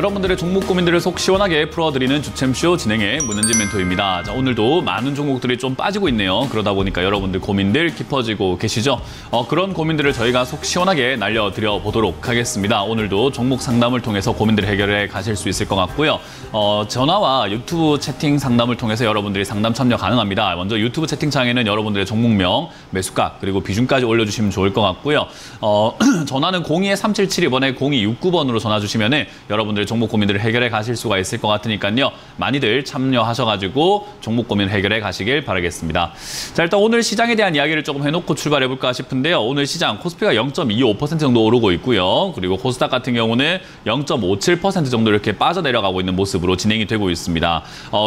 여러분들의 종목 고민들을 속 시원하게 풀어드리는 주챔쇼 진행의 문현진 멘토입니다. 자, 오늘도 많은 종목들이 좀 빠지고 있네요. 그러다 보니까 여러분들 고민들 깊어지고 계시죠? 그런 고민들을 저희가 속 시원하게 날려드려 보도록 하겠습니다. 오늘도 종목 상담을 통해서 고민들을 해결해 가실 수 있을 것 같고요. 전화와 유튜브 채팅 상담을 통해서 여러분들이 상담 참여 가능합니다. 먼저 유튜브 채팅창에는 여러분들의 종목명, 매수가, 그리고 비중까지 올려주시면 좋을 것 같고요. 전화는 02-3772번에 0269번으로 전화 주시면은 여러분들의 종목 고민들을 해결해 가실 수가 있을 것 같으니까요. 많이들 참여하셔가지고 종목 고민 해결해 가시길 바라겠습니다. 자, 일단 오늘 시장에 대한 이야기를 조금 해놓고 출발해볼까 싶은데요. 오늘 시장 코스피가 0.25% 정도 오르고 있고요. 그리고 코스닥 같은 경우는 0.57% 정도 이렇게 빠져내려가고 있는 모습으로 진행이 되고 있습니다.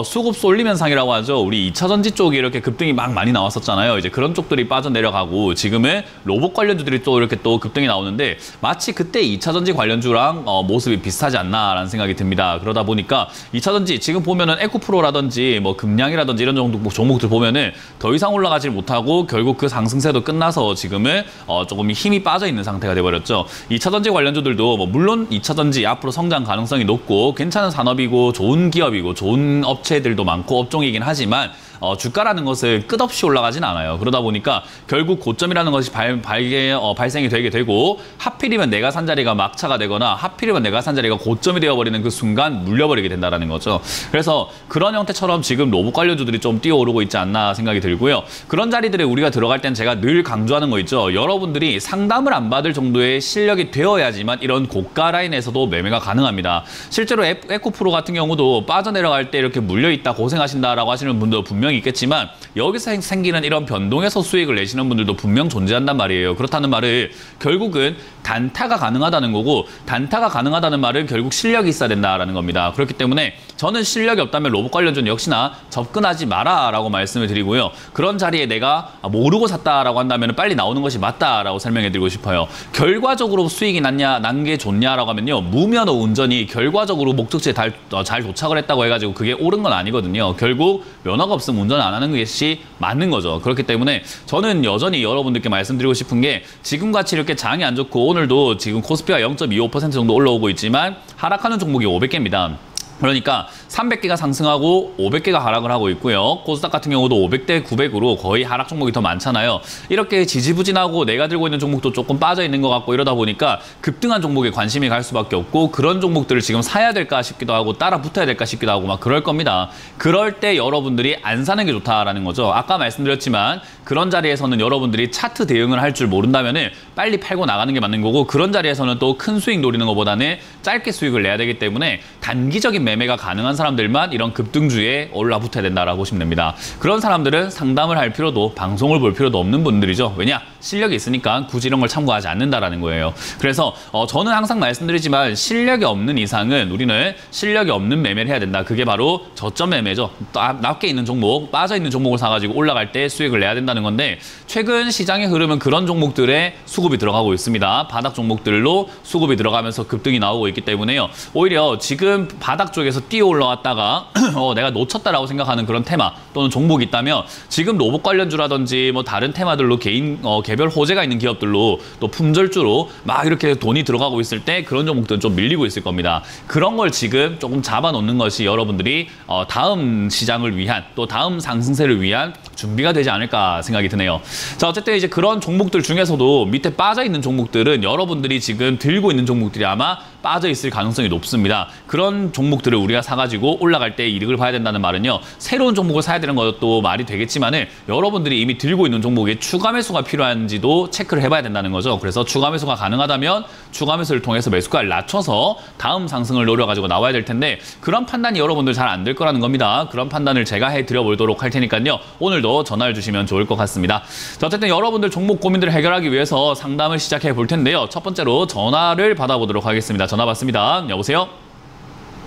수급 쏠림 현상이라고 하죠. 우리 2차전지 쪽이 이렇게 급등이 막 많이 나왔었잖아요. 이제 그런 쪽들이 빠져내려가고 지금은 로봇 관련주들이 또 이렇게 또 급등이 나오는데 마치 그때 2차전지 관련주랑 모습이 비슷하지 않나라는 생각이 듭니다. 그러다 보니까 2차전지 지금 보면은 에코프로라든지 뭐 금량이라든지 이런 정도 종목들 보면은 더 이상 올라가지 못하고 결국 그 상승세도 끝나서 지금은 조금 힘이 빠져 있는 상태가 돼버렸죠. 2차전지 관련주들도 뭐 물론 2차전지 앞으로 성장 가능성이 높고 괜찮은 산업이고 좋은 기업이고 좋은 업체들도 많고 업종이긴 하지만 주가라는 것을 끝없이 올라가진 않아요. 그러다 보니까 결국 고점이라는 것이 발생이 되게 되고 하필이면 내가 산 자리가 막차가 되거나 하필이면 내가 산 자리가 고점이 되어버리는 그 순간 물려버리게 된다는 거죠. 그래서 그런 형태처럼 지금 로봇 관련주들이 좀 뛰어오르고 있지 않나 생각이 들고요. 그런 자리들에 우리가 들어갈 땐 제가 늘 강조하는 거 있죠. 여러분들이 상담을 안 받을 정도의 실력이 되어야지만 이런 고가 라인에서도 매매가 가능합니다. 실제로 에코프로 같은 경우도 빠져내려갈 때 이렇게 물려있다 고생하신다라고 하시는 분도 분명히 있겠지만 여기서 생기는 이런 변동에서 수익을 내시는 분들도 분명 존재한단 말이에요. 그렇다는 말은 결국은 단타가 가능하다는 거고 단타가 가능하다는 말은 결국 실력이 있어야 된다라는 겁니다. 그렇기 때문에 저는 실력이 없다면 로봇 관련주는 역시나 접근하지 마라라고 말씀을 드리고요. 그런 자리에 내가 모르고 샀다라고 한다면 빨리 나오는 것이 맞다라고 설명해 드리고 싶어요. 결과적으로 수익이 난 게 좋냐라고 하면요. 무면허 운전이 결과적으로 목적지에 잘 도착을 했다고 해가지고 그게 옳은 건 아니거든요. 결국 면허가 없으면 운전 안 하는 것이 맞는 거죠. 그렇기 때문에 저는 여전히 여러분들께 말씀드리고 싶은 게 지금같이 이렇게 장이 안 좋고 오늘도 지금 코스피가 0.25% 정도 올라오고 있지만 하락하는 종목이 500개입니다. 그러니까 300개가 상승하고 500개가 하락을 하고 있고요. 코스닥 같은 경우도 500대 900으로 거의 하락 종목이 더 많잖아요. 이렇게 지지부진하고 내가 들고 있는 종목도 조금 빠져 있는 것 같고 이러다 보니까 급등한 종목에 관심이 갈 수밖에 없고 그런 종목들을 지금 사야 될까 싶기도 하고 따라 붙어야 될까 싶기도 하고 막 그럴 겁니다. 그럴 때 여러분들이 안 사는 게 좋다라는 거죠. 아까 말씀드렸지만 그런 자리에서는 여러분들이 차트 대응을 할 줄 모른다면은 빨리 팔고 나가는 게 맞는 거고 그런 자리에서는 또 큰 수익 노리는 것보다는 짧게 수익을 내야 되기 때문에 단기적인 매매가 가능한 사람들만 이런 급등주에 올라붙어야 된다라고 보시면 됩니다. 그런 사람들은 상담을 할 필요도 방송을 볼 필요도 없는 분들이죠. 왜냐? 실력이 있으니까 굳이 이런 걸 참고하지 않는다라는 거예요. 그래서 저는 항상 말씀드리지만 실력이 없는 이상은 우리는 실력이 없는 매매를 해야 된다. 그게 바로 저점 매매죠. 낮게 있는 종목, 빠져있는 종목을 사가지고 올라갈 때 수익을 내야 된다는 건데 최근 시장의 흐름은 그런 종목들에 수급이 들어가고 있습니다. 바닥 종목들로 수급이 들어가면서 급등이 나오고 있기 때문에요. 오히려 지금 바닥 쪽에서 뛰어 올라왔다가 내가 놓쳤다라고 생각하는 그런 테마 또는 종목이 있다면 지금 로봇 관련주라든지 뭐 다른 테마들로 개별 호재가 있는 기업들로 또 품절주로 막 이렇게 돈이 들어가고 있을 때 그런 종목들은 좀 밀리고 있을 겁니다. 그런 걸 지금 조금 잡아놓는 것이 여러분들이 다음 시장을 위한 또 다음 상승세를 위한 준비가 되지 않을까 생각이 드네요. 자, 어쨌든 이제 그런 종목들 중에서도 밑에 빠져 있는 종목들은 여러분들이 지금 들고 있는 종목들이 아마 빠져 있을 가능성이 높습니다. 그런 종목들을 우리가 사가지고 올라갈 때 이득을 봐야 된다는 말은요. 새로운 종목을 사야 되는 것도 말이 되겠지만은 여러분들이 이미 들고 있는 종목에 추가 매수가 필요한지도 체크를 해봐야 된다는 거죠. 그래서 추가 매수가 가능하다면 추가 매수를 통해서 매수가를 낮춰서 다음 상승을 노려가지고 나와야 될 텐데 그런 판단이 여러분들 잘 안 될 거라는 겁니다. 그런 판단을 제가 해드려보도록 할 테니까요. 오늘도 전화를 주시면 좋을 것 같습니다. 자, 어쨌든 여러분들 종목 고민들을 해결하기 위해서 상담을 시작해 볼 텐데요. 첫 번째로 전화를 받아보도록 하겠습니다. 전화 받습니다. 여보세요?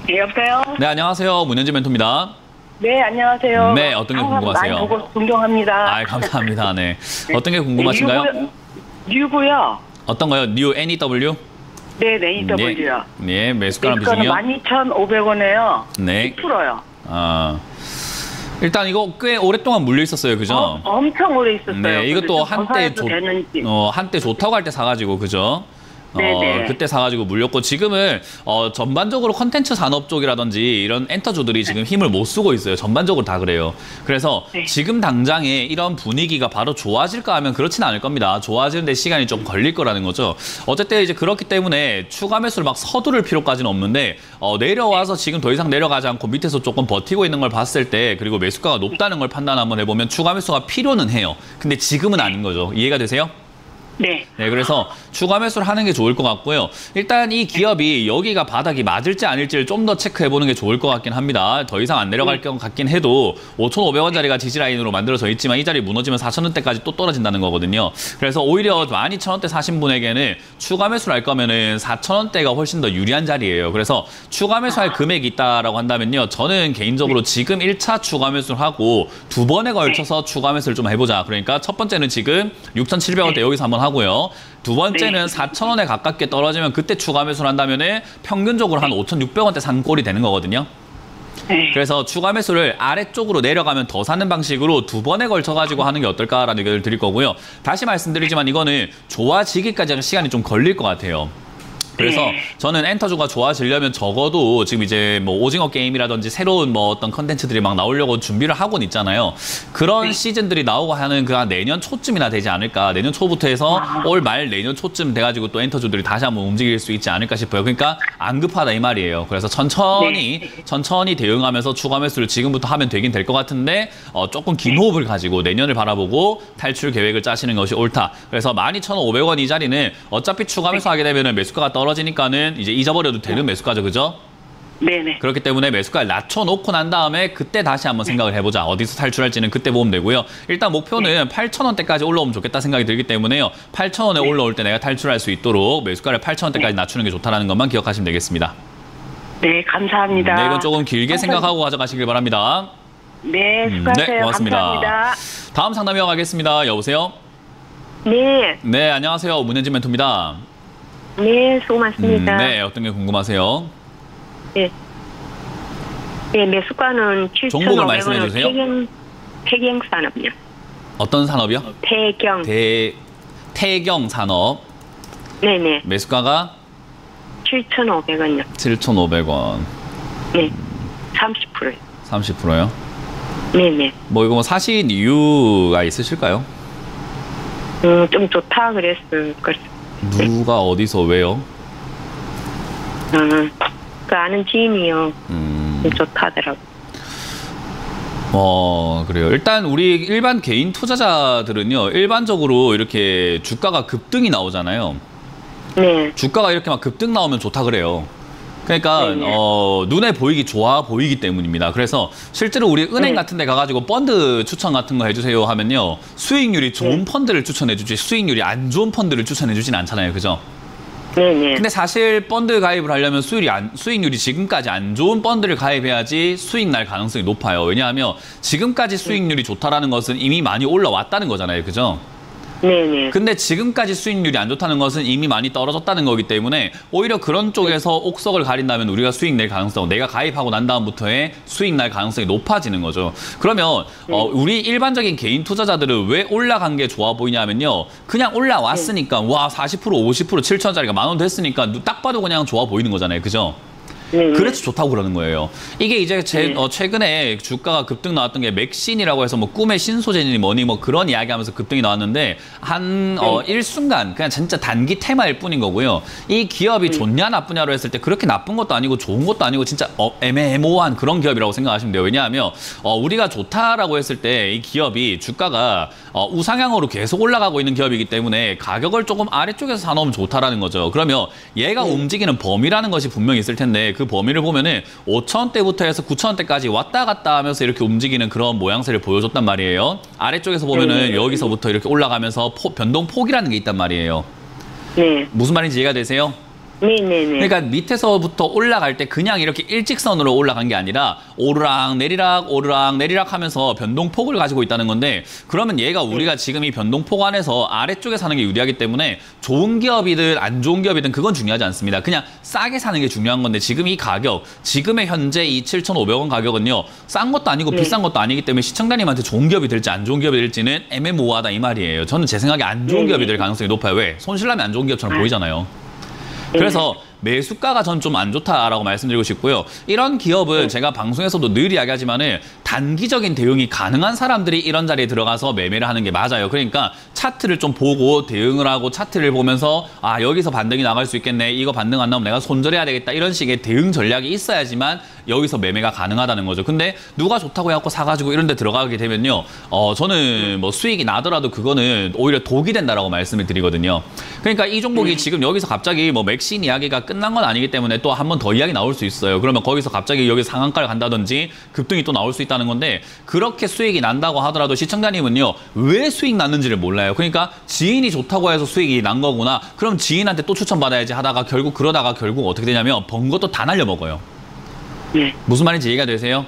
네, 여보세요? 네, 안녕하세요. 문현진 멘토입니다. 네, 안녕하세요. 네, 어떤 게 궁금하세요? 많이 보고 존경합니다. 아, 감사합니다. 네. 어떤 게 궁금하신가요? 뉴고요. 어떤 거요? 뉴 NEW? 네, NEW요. 네, 매수가랑 비중이요? 12,500원에요. 네. 10%요. 일단 이거 꽤 오랫동안 물려 있었어요, 그죠? 엄청 오래 있었어요. 네, 이것도 한때 한때 좋다고 할 때 사가지고, 그죠? 네네. 그때 사가지고 물렸고 지금은 전반적으로 컨텐츠 산업 쪽이라든지 이런 엔터주들이 지금 힘을 못 쓰고 있어요. 전반적으로 다 그래요. 그래서 네. 지금 당장에 이런 분위기가 바로 좋아질까 하면 그렇진 않을 겁니다. 좋아지는데 시간이 좀 걸릴 거라는 거죠. 어쨌든 이제 그렇기 때문에 추가 매수를 막 서두를 필요까지는 없는데 내려와서 지금 더 이상 내려가지 않고 밑에서 조금 버티고 있는 걸 봤을 때 그리고 매수가가 높다는 걸 판단 한번 해보면 추가 매수가 필요는 해요. 근데 지금은 아닌 거죠. 이해가 되세요? 네. 네, 그래서 추가 매수를 하는 게 좋을 것 같고요. 일단 이 기업이 여기가 바닥이 맞을지 아닐지를 좀 더 체크해보는 게 좋을 것 같긴 합니다. 더 이상 안 내려갈 것 같긴 해도 5,500원짜리가 지지라인으로 만들어져 있지만 이 자리 무너지면 4,000원대까지 또 떨어진다는 거거든요. 그래서 오히려 12,000원대 사신 분에게는 추가 매수를 할 거면은 4,000원대가 훨씬 더 유리한 자리예요. 그래서 추가 매수할 금액이 있다라고 한다면요. 저는 개인적으로 지금 1차 추가 매수를 하고 두 번에 걸쳐서 추가 매수를 좀 해보자. 그러니까 첫 번째는 지금 6,700원대 여기서 한번 하고요. 두 번째는 4,000원에 가깝게 떨어지면 그때 추가 매수를 한다면은 평균적으로 한 5,600원대 산 꼴이 되는 거거든요. 네. 그래서 추가 매수를 아래쪽으로 내려가면 더 사는 방식으로 두 번에 걸쳐가지고 하는 게 어떨까라는 의견을 드릴 거고요. 다시 말씀드리지만 이거는 좋아지기까지는 시간이 좀 걸릴 것 같아요. 그래서 저는 엔터주가 좋아지려면 적어도 지금 이제 뭐 오징어 게임이라든지 새로운 뭐 어떤 컨텐츠들이 막 나오려고 준비를 하고는 있잖아요. 그런 시즌들이 나오고 하는 그 한 내년 초쯤이나 되지 않을까. 내년 초부터 해서 올 말 내년 초쯤 돼가지고 또 엔터주들이 다시 한번 움직일 수 있지 않을까 싶어요. 그러니까 안 급하다 이 말이에요. 그래서 천천히 대응하면서 추가 매수를 지금부터 하면 되긴 될 것 같은데 조금 긴 호흡을 가지고 내년을 바라보고 탈출 계획을 짜시는 것이 옳다. 그래서 12,500원 이 자리는 어차피 추가 매수하게 되면 매수가가 떨어지니까는 이제 잊어버려도 되는 매수가죠, 그죠? 네네. 그렇기 때문에 매수가를 낮춰놓고 난 다음에 그때 다시 한번 생각을 해보자. 어디서 탈출할지는 그때 보면 되고요. 일단 목표는 8,000원대까지 올라오면 좋겠다 생각이 들기 때문에요. 8,000원에 올라올 때 내가 탈출할 수 있도록 매수가를 8,000원대까지 낮추는 게 좋다는 것만 기억하시면 되겠습니다. 네, 감사합니다. 네, 이건 조금 길게 생각하고 가져가시길 바랍니다. 네, 수고하세요. 네, 고맙습니다. 감사합니다. 다음 상담 이어가겠습니다. 여보세요? 네, 네, 안녕하세요. 문현진 멘토입니다. 네, 수고 많습니다. 네, 어떤 게 궁금하세요? 네. 네, 매수가는 종목을 말씀해 7,500원을 주세요. 태경산업이요. 어떤 산업이요? 태경. 태경 산업. 네네. 매수가가 7,500원요. 7,500원. 네, 30%요. 30%요? 네네. 뭐 이거 뭐 사신 이유가 있으실까요? 좀 좋다 그랬을 것. 누가 어디서 왜요? 그 아는 지인이요. 좋다더라고. 그래요. 일단 우리 일반 개인 투자자들은요, 일반적으로 이렇게 주가가 급등이 나오잖아요. 네. 주가가 이렇게 막 급등 나오면 좋다 그래요. 그러니까 네네. 눈에 보이기 좋아 보이기 때문입니다. 그래서 실제로 우리 은행 같은 데 가가지고 펀드 추천 같은 거 해주세요 하면요, 수익률이 좋은 펀드를 추천해 주지 수익률이 안 좋은 펀드를 추천해 주진 않잖아요. 그죠? 네네. 근데 사실 펀드 가입을 하려면 수익률이 지금까지 안 좋은 펀드를 가입해야지 수익 날 가능성이 높아요. 왜냐하면 지금까지 수익률이 좋다라는 것은 이미 많이 올라왔다는 거잖아요. 그죠? 네네. 근데 지금까지 수익률이 안 좋다는 것은 이미 많이 떨어졌다는 거기 때문에 오히려 그런 쪽에서 옥석을 가린다면 우리가 수익 낼 가능성, 내가 가입하고 난 다음부터의 수익 날 가능성이 높아지는 거죠. 그러면 우리 일반적인 개인 투자자들은 왜 올라간 게 좋아 보이냐면요, 그냥 올라왔으니까 와 40% 50% 7,000원짜리가 10,000원 됐으니까 딱 봐도 그냥 좋아 보이는 거잖아요. 그죠? 그래서 좋다고 그러는 거예요. 이게 이제 최근에 주가가 급등 나왔던 게 맥신이라고 해서 뭐 꿈의 신소재니 뭐니 뭐 그런 이야기하면서 급등이 나왔는데 일순간 그냥 진짜 단기 테마일 뿐인 거고요. 이 기업이 좋냐 나쁘냐로 했을 때 그렇게 나쁜 것도 아니고 좋은 것도 아니고 진짜 애매모호한 그런 기업이라고 생각하시면 돼요. 왜냐하면 우리가 좋다라고 했을 때 이 기업이 주가가 우상향으로 계속 올라가고 있는 기업이기 때문에 가격을 조금 아래쪽에서 사놓으면 좋다라는 거죠. 그러면 얘가 움직이는 범위라는 것이 분명히 있을 텐데 그 범위를 보면은 5,000원대부터 해서 9,000원대까지 왔다 갔다 하면서 이렇게 움직이는 그런 모양새를 보여줬단 말이에요. 아래쪽에서 보면은 여기서부터 이렇게 올라가면서 변동폭이라는 게 있단 말이에요. 네. 무슨 말인지 이해가 되세요? 네네네. 그러니까 밑에서부터 올라갈 때 그냥 이렇게 일직선으로 올라간 게 아니라 오르락 내리락 하면서 변동폭을 가지고 있다는 건데, 그러면 얘가 우리가 지금 이 변동폭 안에서 아래쪽에 사는 게 유리하기 때문에 좋은 기업이든 안 좋은 기업이든 그건 중요하지 않습니다. 그냥 싸게 사는 게 중요한 건데, 지금 이 가격, 지금의 현재 이 7,500원 가격은요, 싼 것도 아니고 비싼 것도 아니기 때문에 시청자님한테 좋은 기업이 될지 안 좋은 기업이 될지는 애매모호하다 이 말이에요. 저는 제 생각에 안 좋은 기업이 될 가능성이 높아요. 왜? 손실나면 안 좋은 기업처럼 보이잖아요. 그래서 매수가가 전 좀 안 좋다라고 말씀드리고 싶고요. 이런 기업은 제가 방송에서도 늘 이야기하지만은 단기적인 대응이 가능한 사람들이 이런 자리에 들어가서 매매를 하는 게 맞아요. 그러니까 차트를 좀 보고 대응을 하고 차트를 보면서 아, 여기서 반등이 나갈 수 있겠네. 이거 반등 안 나오면 내가 손절해야 되겠다. 이런 식의 대응 전략이 있어야지만 여기서 매매가 가능하다는 거죠. 근데 누가 좋다고 해갖고 사가지고 이런 데 들어가게 되면요. 저는 뭐 수익이 나더라도 그거는 오히려 독이 된다라고 말씀을 드리거든요. 그러니까 이 종목이 지금 여기서 갑자기 뭐 맥신 이야기가 끝난 건 아니기 때문에 또 한 번 더 이야기 나올 수 있어요. 그러면 거기서 갑자기 여기 상한가를 간다든지 급등이 또 나올 수 있다는 건데 그렇게 수익이 난다고 하더라도 시청자님은요. 왜 수익 났는지를 몰라요. 그러니까 지인이 좋다고 해서 수익이 난 거구나. 그럼 지인한테 또 추천받아야지 하다가 그러다가 결국 어떻게 되냐면 번 것도 다 날려먹어요. 네. 무슨 말인지 이해가 되세요?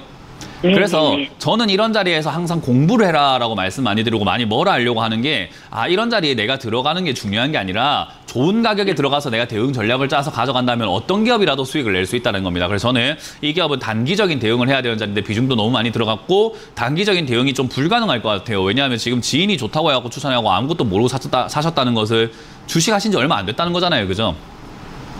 네, 그래서 네, 네. 저는 이런 자리에서 항상 공부를 해라라고 말씀 많이 드리고 많이 뭐라 하려고 하는 게 이런 자리에 내가 들어가는 게 중요한 게 아니라 좋은 가격에 들어가서 내가 대응 전략을 짜서 가져간다면 어떤 기업이라도 수익을 낼 수 있다는 겁니다. 그래서 저는 이 기업은 단기적인 대응을 해야 되는 자리인데 비중도 너무 많이 들어갔고 단기적인 대응이 좀 불가능할 것 같아요. 왜냐하면 지금 지인이 좋다고 해갖고 추천하고 아무것도 모르고 사셨다는 것을 주식하신 지 얼마 안 됐다는 거잖아요. 그죠?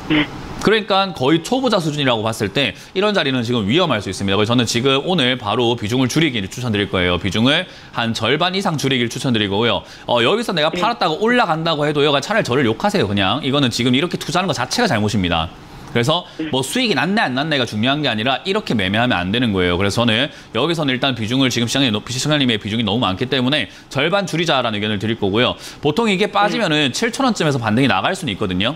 네. 그러니까 거의 초보자 수준이라고 봤을 때 이런 자리는 지금 위험할 수 있습니다. 그래서 저는 지금 오늘 바로 비중을 줄이기를 추천드릴 거예요. 비중을 한 절반 이상 줄이기를 추천드리고요. 여기서 내가 팔았다고 올라간다고 해도 여가 차라리 저를 욕하세요. 그냥 이거는 지금 이렇게 투자하는 것 자체가 잘못입니다. 그래서 뭐 수익이 났네 안 났네가 중요한 게 아니라 이렇게 매매하면 안 되는 거예요. 그래서 저는 여기서는 일단 비중을 지금 시청자님의 비중이 너무 많기 때문에 절반 줄이자라는 의견을 드릴 거고요. 보통 이게 빠지면은 7,000원쯤에서 반등이 나갈 수는 있거든요.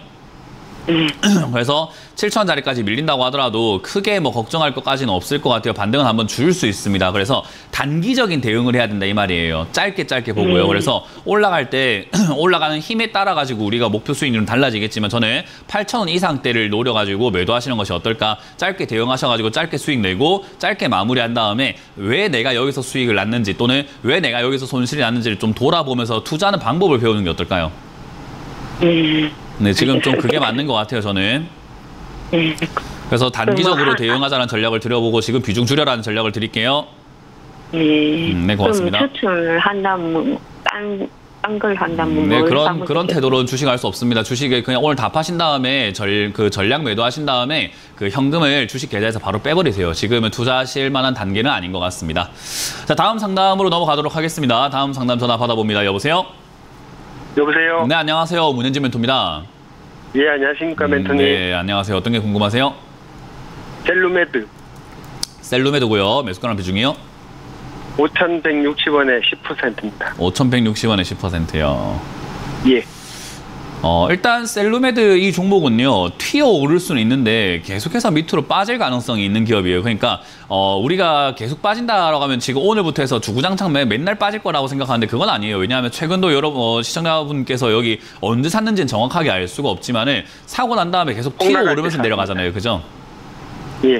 그래서 7,000원짜리까지 밀린다고 하더라도 크게 뭐 걱정할 것까지는 없을 것 같아요. 반등은 한번 줄 수 있습니다. 그래서 단기적인 대응을 해야 된다 이 말이에요. 짧게 보고요. 그래서 올라갈 때 올라가는 힘에 따라 가지고 우리가 목표 수익률은 달라지겠지만 저는 8,000원 이상대를 노려가지고 매도하시는 것이 어떨까. 짧게 대응하셔가지고 짧게 수익 내고 짧게 마무리한 다음에 왜 내가 여기서 수익을 났는지 또는 왜 내가 여기서 손실이 났는지를 좀 돌아보면서 투자하는 방법을 배우는 게 어떨까요? 네, 지금 좀 그게 맞는 것 같아요, 저는. 그래서 단기적으로 대응하자는 전략을 드려보고 지금 비중 줄여라는 전략을 드릴게요. 네, 고맙습니다. 그럼 추천을 한다면 딴 걸 한다면 네, 그런 태도로는 주식할 수 없습니다. 주식에 그냥 오늘 다 파신 다음에 전략 매도하신 다음에 그 현금을 주식 계좌에서 바로 빼버리세요. 지금은 투자하실 만한 단계는 아닌 것 같습니다. 자, 다음 상담으로 넘어가도록 하겠습니다. 다음 상담 전화 받아봅니다. 여보세요? 여보세요? 네, 안녕하세요. 문현진 멘토입니다. 예, 안녕하십니까, 멘토님. 네, 안녕하세요. 어떤 게 궁금하세요? 셀루메드 셀루메드고요. 매수가랑 비중이요? 5,160원에 10%입니다. 5,160원에 10%요. 예. 일단 셀루메드 이 종목은요. 튀어오를 수는 있는데 계속해서 밑으로 빠질 가능성이 있는 기업이에요. 그러니까 우리가 계속 빠진다라고 하면 지금 오늘부터 해서 주구장창 맨날 빠질 거라고 생각하는데 그건 아니에요. 왜냐하면 최근도 여러분 시청자분께서 여기 언제 샀는지는 정확하게 알 수가 없지만은 사고 난 다음에 계속 튀어오르면서 내려가잖아요. 그죠? 예.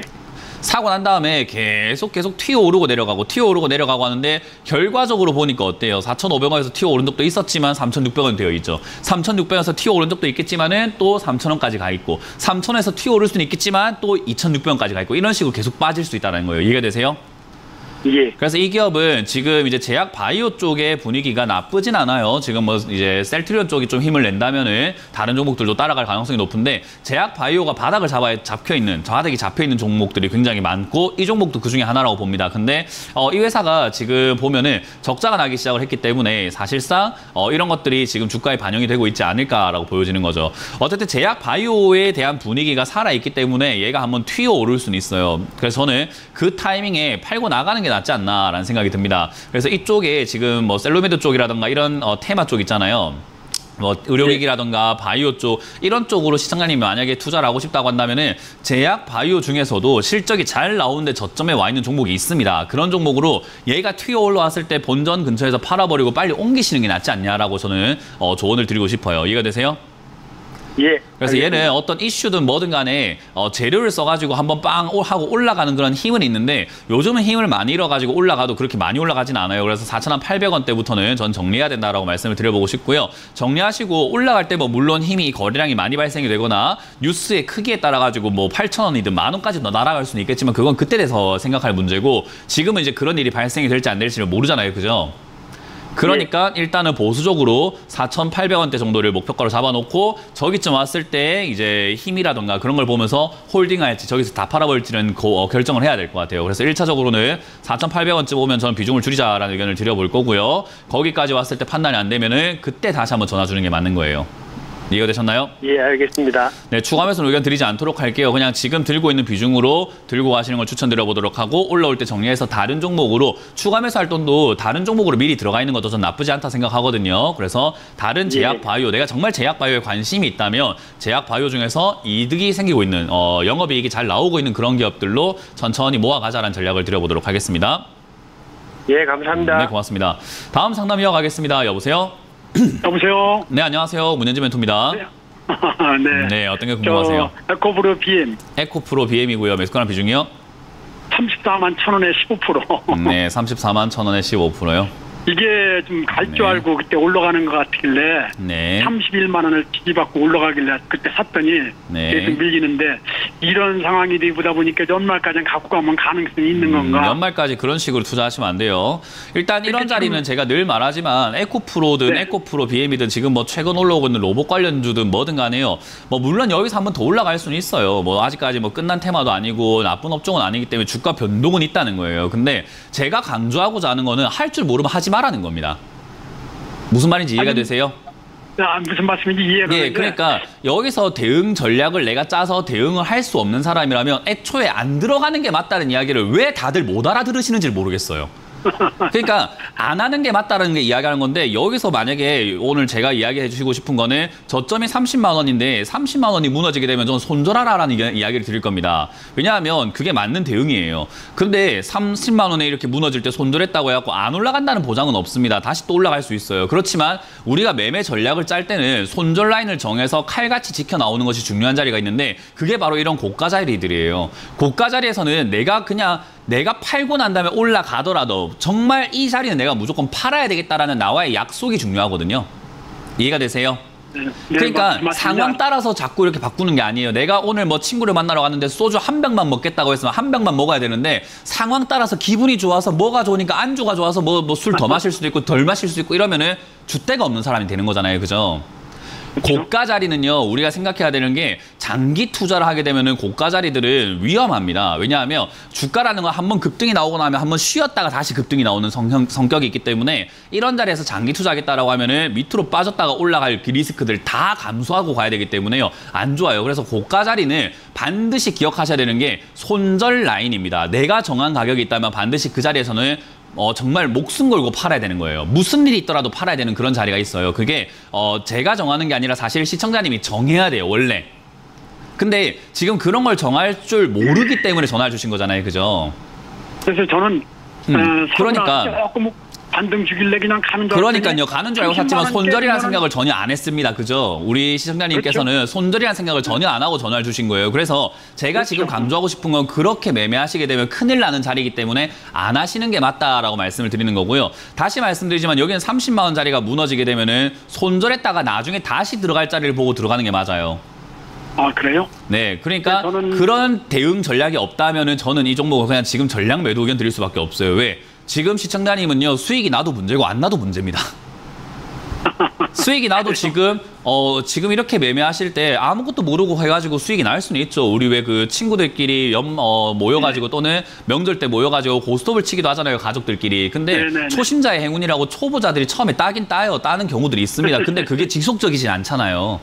사고 난 다음에 계속 튀어오르고 내려가고 하는데 결과적으로 보니까 어때요? 4,500원에서 튀어오른 적도 있었지만 3,600원 되어 있죠. 3,600원에서 튀어오른 적도 있겠지만은 또 3,000원까지 가 있고 3,000원에서 튀어오를 수는 있겠지만 또 2,600원까지 가 있고 이런 식으로 계속 빠질 수 있다는 거예요. 이해가 되세요? 예. 그래서 이 기업은 지금 이제 제약 바이오 쪽의 분위기가 나쁘진 않아요. 지금 뭐 이제 셀트리온 쪽이 좀 힘을 낸다면은 다른 종목들도 따라갈 가능성이 높은데 제약 바이오가 바닥이 잡혀 있는 종목들이 굉장히 많고 이 종목도 그 중에 하나라고 봅니다. 근데 이 회사가 지금 보면은 적자가 나기 시작을 했기 때문에 사실상 이런 것들이 지금 주가에 반영이 되고 있지 않을까라고 보여지는 거죠. 어쨌든 제약 바이오에 대한 분위기가 살아 있기 때문에 얘가 한번 튀어 오를 수는 있어요. 그래서 저는 그 타이밍에 팔고 나가는 게 낫지 않나라는 생각이 듭니다. 그래서 이쪽에 지금 뭐 셀루메드 쪽이라든가 이런 테마 쪽 있잖아요. 뭐 의료기기라든가 바이오 쪽 이런 쪽으로 시청자님이 만약에 투자를 하고 싶다고 한다면은 제약 바이오 중에서도 실적이 잘 나오는데 저점에 와 있는 종목이 있습니다. 그런 종목으로 얘가 튀어 올라왔을 때 본전 근처에서 팔아버리고 빨리 옮기시는 게 낫지 않냐라고 저는 조언을 드리고 싶어요. 이해가 되세요? 예. 그래서 얘는 어떤 이슈든 뭐든 간에 재료를 써가지고 한번 빵 하고 올라가는 그런 힘은 있는데 요즘은 힘을 많이 잃어가지고 올라가도 그렇게 많이 올라가진 않아요. 그래서 4,800원대부터는 전 정리해야 된다라고 말씀을 드려보고 싶고요. 정리하시고 올라갈 때 뭐 물론 힘이 거래량이 많이 발생이 되거나 뉴스의 크기에 따라 가지고 뭐 8,000원이든 10,000원까지 더 날아갈 수는 있겠지만 그건 그때 돼서 생각할 문제고 지금은 이제 그런 일이 발생이 될지 안 될지를 모르잖아요. 그죠? 그러니까 일단은 보수적으로 4,800원대 정도를 목표가로 잡아놓고 저기쯤 왔을 때 이제 힘이라던가 그런 걸 보면서 홀딩할지 저기서 다 팔아버릴지는 결정을 해야 될 것 같아요. 그래서 1차적으로는 4,800원쯤 오면 저는 비중을 줄이자라는 의견을 드려볼 거고요. 거기까지 왔을 때 판단이 안 되면은 그때 다시 한번 전화 주는 게 맞는 거예요. 이해가 되셨나요? 예, 알겠습니다. 네, 추가 매수는 의견 드리지 않도록 할게요. 그냥 지금 들고 있는 비중으로 들고 가시는 걸 추천드려 보도록 하고 올라올 때 정리해서 다른 종목으로 추가 매수할 돈도 다른 종목으로 미리 들어가 있는 것도 전 나쁘지 않다 생각하거든요. 그래서 다른 제약 바이오, 내가 정말 제약 바이오에 관심이 있다면 제약 바이오 중에서 이득이 생기고 있는 영업이익이 잘 나오고 있는 그런 기업들로 천천히 모아가자라는 전략을 드려보도록 하겠습니다. 예, 감사합니다. 네, 고맙습니다. 다음 상담 이어가겠습니다. 여보세요? 여보세요? 네, 안녕하세요. 문현지 멘토입니다. 네. 네, 어떤 게 궁금하세요? 에코브로 BM 에코프로 BM이고요. 매수가랑 비중이요? 34만 1,000원에 15%. 네, 34만 1,000원에 15%요. 이게 좀 갈 줄 네. 알고 그때 올라가는 것 같길래 네. 31만 원을 지지받고 올라가길래 그때 샀더니 네. 계속 밀리는데 이런 상황이 되다 보니까 연말까지 갖고 가면 가능성이 있는 건가? 연말까지 그런 식으로 투자하시면 안 돼요. 일단 이런 자리는 제가 늘 말하지만 에코프로든 네. 에코프로 BM이든 지금 뭐 최근 올라오고 있는 로봇 관련주든 뭐든 간에요. 뭐 물론 여기서 한번 더 올라갈 수는 있어요. 뭐 아직까지 뭐 끝난 테마도 아니고 나쁜 업종은 아니기 때문에 주가 변동은 있다는 거예요. 근데 제가 강조하고자 하는 거는 할 줄 모르면 하지 말라는 겁니다. 무슨 말인지 이해가 되세요? 무슨 말씀인지 이해가 예, 그러니까 여기서 대응 전략을 내가 짜서 대응을 할 수 없는 사람이라면 애초에 안 들어가는 게 맞다는 이야기를 왜 다들 못 알아들으시는지 모르겠어요. 그러니까 안 하는 게 맞다는 게 이야기하는 건데 여기서 만약에 오늘 제가 이야기해 주시고 싶은 거는 저점이 30만 원인데 30만 원이 무너지게 되면 저는 손절하라라는 이야기를 드릴 겁니다. 왜냐하면 그게 맞는 대응이에요. 그런데 30만 원에 이렇게 무너질 때 손절했다고 해갖고 안 올라간다는 보장은 없습니다. 다시 또 올라갈 수 있어요. 그렇지만 우리가 매매 전략을 짤 때는 손절 라인을 정해서 칼같이 지켜 나오는 것이 중요한 자리가 있는데 그게 바로 이런 고가 자리들이에요. 고가 자리에서는 내가 팔고 난 다음에 올라가더라도 정말 이 자리는 내가 무조건 팔아야 되겠다라는 나와의 약속이 중요하거든요. 이해가 되세요? 네, 그러니까 맞습니다. 상황 따라서 자꾸 이렇게 바꾸는 게 아니에요. 내가 오늘 뭐 친구를 만나러 갔는데 소주 한 병만 먹겠다고 했으면 한 병만 먹어야 되는데 상황 따라서 기분이 좋아서 뭐가 좋으니까 안주가 좋아서 뭐 술 더 마실 수도 있고 덜 마실 수도 있고 이러면은 줏대가 없는 사람이 되는 거잖아요. 그죠? 고가 자리는요, 우리가 생각해야 되는 게 장기 투자를 하게 되면은 고가 자리들은 위험합니다. 왜냐하면 주가라는 건 한번 급등이 나오고 나면 한번 쉬었다가 다시 급등이 나오는 성격이 있기 때문에 이런 자리에서 장기 투자하겠다라고 하면은 밑으로 빠졌다가 올라갈 그 리스크들 다 감수하고 가야 되기 때문에요. 안 좋아요. 그래서 고가 자리는 반드시 기억하셔야 되는 게 손절 라인입니다. 내가 정한 가격이 있다면 반드시 그 자리에서는 정말 목숨 걸고 팔아야 되는 거예요. 무슨 일이 있더라도 팔아야 되는 그런 자리가 있어요. 그게 제가 정하는 게 아니라 사실 시청자님이 정해야 돼요. 원래. 근데 지금 그런 걸 정할 줄 모르기 때문에 전화를 주신 거잖아요. 그죠? 그래서 저는 그러니까 조금 반등 주길래 그냥 가는 줄 그러니까요. 가는 줄 알고 샀지만 30만 원 손절이라는 깨지면은- 생각을 전혀 안 했습니다. 그죠? 우리 시청자님께서는 손절이라는 생각을 전혀 안 하고 전화를 주신 거예요. 그래서 제가 지금 강조하고 싶은 건 그렇게 매매하시게 되면 큰일 나는 자리이기 때문에 안 하시는 게 맞다라고 말씀을 드리는 거고요. 다시 말씀드리지만 여기는 30만 원 자리가 무너지게 되면은 손절했다가 나중에 다시 들어갈 자리를 보고 들어가는 게 맞아요. 아, 그래요? 네, 그러니까 네, 저는- 그런 대응 전략이 없다면은 저는 이 종목을 그냥 지금 전략 매도 의견 드릴 수밖에 없어요. 왜? 지금 시청자님은요, 수익이 나도 문제고 안 나도 문제입니다. 수익이 나도 지금 이렇게 매매하실 때 아무것도 모르고 해가지고 수익이 날 수는 있죠. 우리 왜 그 친구들끼리 모여가지고 또는 명절 때 모여가지고 고스톱을 치기도 하잖아요. 가족들끼리. 근데 네네네. 초심자의 행운이라고 초보자들이 처음에 따긴 따는 경우들이 있습니다. 근데 그게 지속적이진 않잖아요.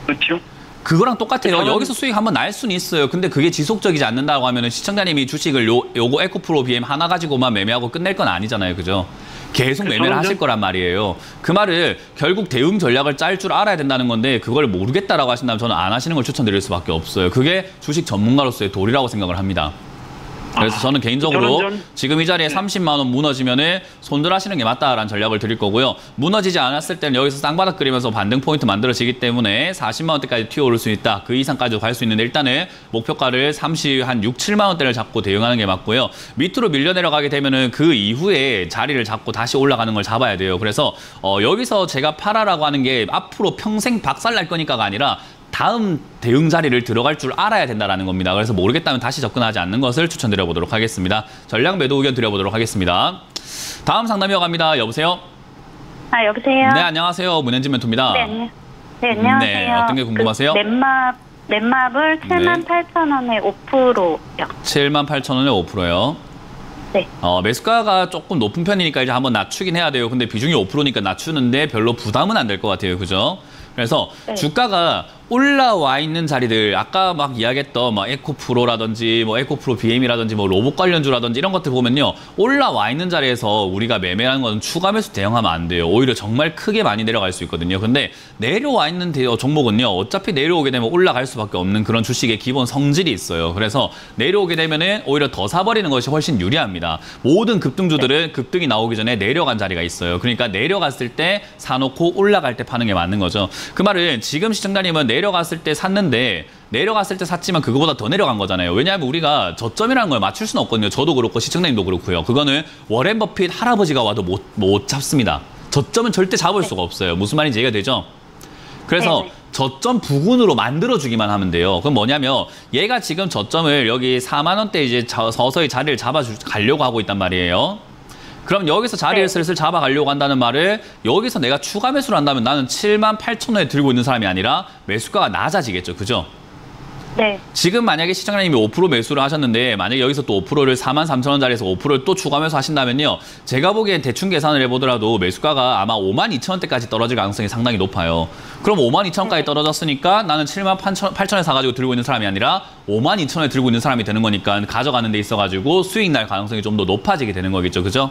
그렇죠. 그거랑 똑같아요. 여기서 수익 한번 날 수는 있어요. 근데 그게 지속적이지 않는다고 하면은 시청자님이 주식을 요거 에코프로 BM 하나 가지고만 매매하고 끝낼 건 아니잖아요. 그죠? 계속 매매를 하실 거란 말이에요. 그 말을 결국 대응 전략을 짤 줄 알아야 된다는 건데 그걸 모르겠다라고 하신다면 저는 안 하시는 걸 추천드릴 수밖에 없어요. 그게 주식 전문가로서의 도리라고 생각을 합니다. 그래서 저는 개인적으로 지금 이 자리에 30만 원 무너지면은 손절하시는 게 맞다라는 전략을 드릴 거고요. 무너지지 않았을 때는 여기서 쌍바닥 그리면서 반등 포인트 만들어지기 때문에 40만 원대까지 튀어오를 수 있다. 그 이상까지도 갈 수 있는데 일단은 목표가를 한 6, 7만 원대를 잡고 대응하는 게 맞고요. 밑으로 밀려 내려가게 되면은 그 이후에 자리를 잡고 다시 올라가는 걸 잡아야 돼요. 그래서 여기서 제가 팔아라고 하는 게 앞으로 평생 박살날 거니까가 아니라 다음 대응 자리를 들어갈 줄 알아야 된다는 겁니다. 그래서 모르겠다면 다시 접근하지 않는 것을 추천드려보도록 하겠습니다. 전략 매도 의견 드려보도록 하겠습니다. 다음 상담 이어갑니다. 여보세요? 아, 여보세요? 네, 안녕하세요. 문현진 멘토입니다. 네, 안녕하세요. 네, 어떤 게 궁금하세요? 넷마블 78,000원에 5%요. 78,000원에 5%요. 네. 매수가가 조금 높은 편이니까 이제 한번 낮추긴 해야 돼요. 근데 비중이 5%니까 낮추는데 별로 부담은 안 될 것 같아요. 그죠? 그래서 네. 주가가 올라와 있는 자리들, 아까 막 이야기했던 뭐 에코프로라든지 뭐 에코프로 BM이라든지 뭐 로봇 관련주라든지 이런 것들 보면요, 올라와 있는 자리에서 우리가 매매하는 건 추가 매수 대응하면 안 돼요. 오히려 정말 크게 많이 내려갈 수 있거든요. 근데 내려와 있는 종목은요, 어차피 내려오게 되면 올라갈 수밖에 없는 그런 주식의 기본 성질이 있어요. 그래서 내려오게 되면은 오히려 더 사버리는 것이 훨씬 유리합니다. 모든 급등주들은 급등이 나오기 전에 내려간 자리가 있어요. 그러니까 내려갔을 때 사놓고 올라갈 때 파는 게 맞는 거죠. 그 말은 지금 시청자님은 내려갔을 때 샀는데, 내려갔을 때 샀지만 그거보다 더 내려간 거잖아요. 왜냐하면 우리가 저점이라는 걸 맞출 수는 없거든요. 저도 그렇고 시청자님도 그렇고요. 그거는 워렌 버핏 할아버지가 와도 못 잡습니다. 저점은 절대 잡을 수가 없어요. 무슨 말인지 이해가 되죠? 그래서 네네. 저점 부근으로 만들어주기만 하면 돼요. 그럼 뭐냐면 얘가 지금 저점을 여기 4만 원대 이제 서서히 자리를 가려고 하고 있단 말이에요. 그럼 여기서 자리를 네. 슬슬 잡아가려고 한다는 말을, 여기서 내가 추가 매수를 한다면 나는 78,000원에 들고 있는 사람이 아니라 매수가가 낮아지겠죠. 그죠? 네. 지금 만약에 시청자님이 5% 매수를 하셨는데, 만약에 여기서 또 5%를 43,000원짜리에서 5%를 또 추가 매수 하신다면요, 제가 보기엔 대충 계산을 해보더라도 매수가가 아마 52,000원대까지 떨어질 가능성이 상당히 높아요. 그럼 52,000원까지 떨어졌으니까 나는 78,000원에 사가지고 들고 있는 사람이 아니라 52,000원에 들고 있는 사람이 되는 거니까 가져가는 데 있어가지고 수익 날 가능성이 좀 더 높아지게 되는 거겠죠. 그죠?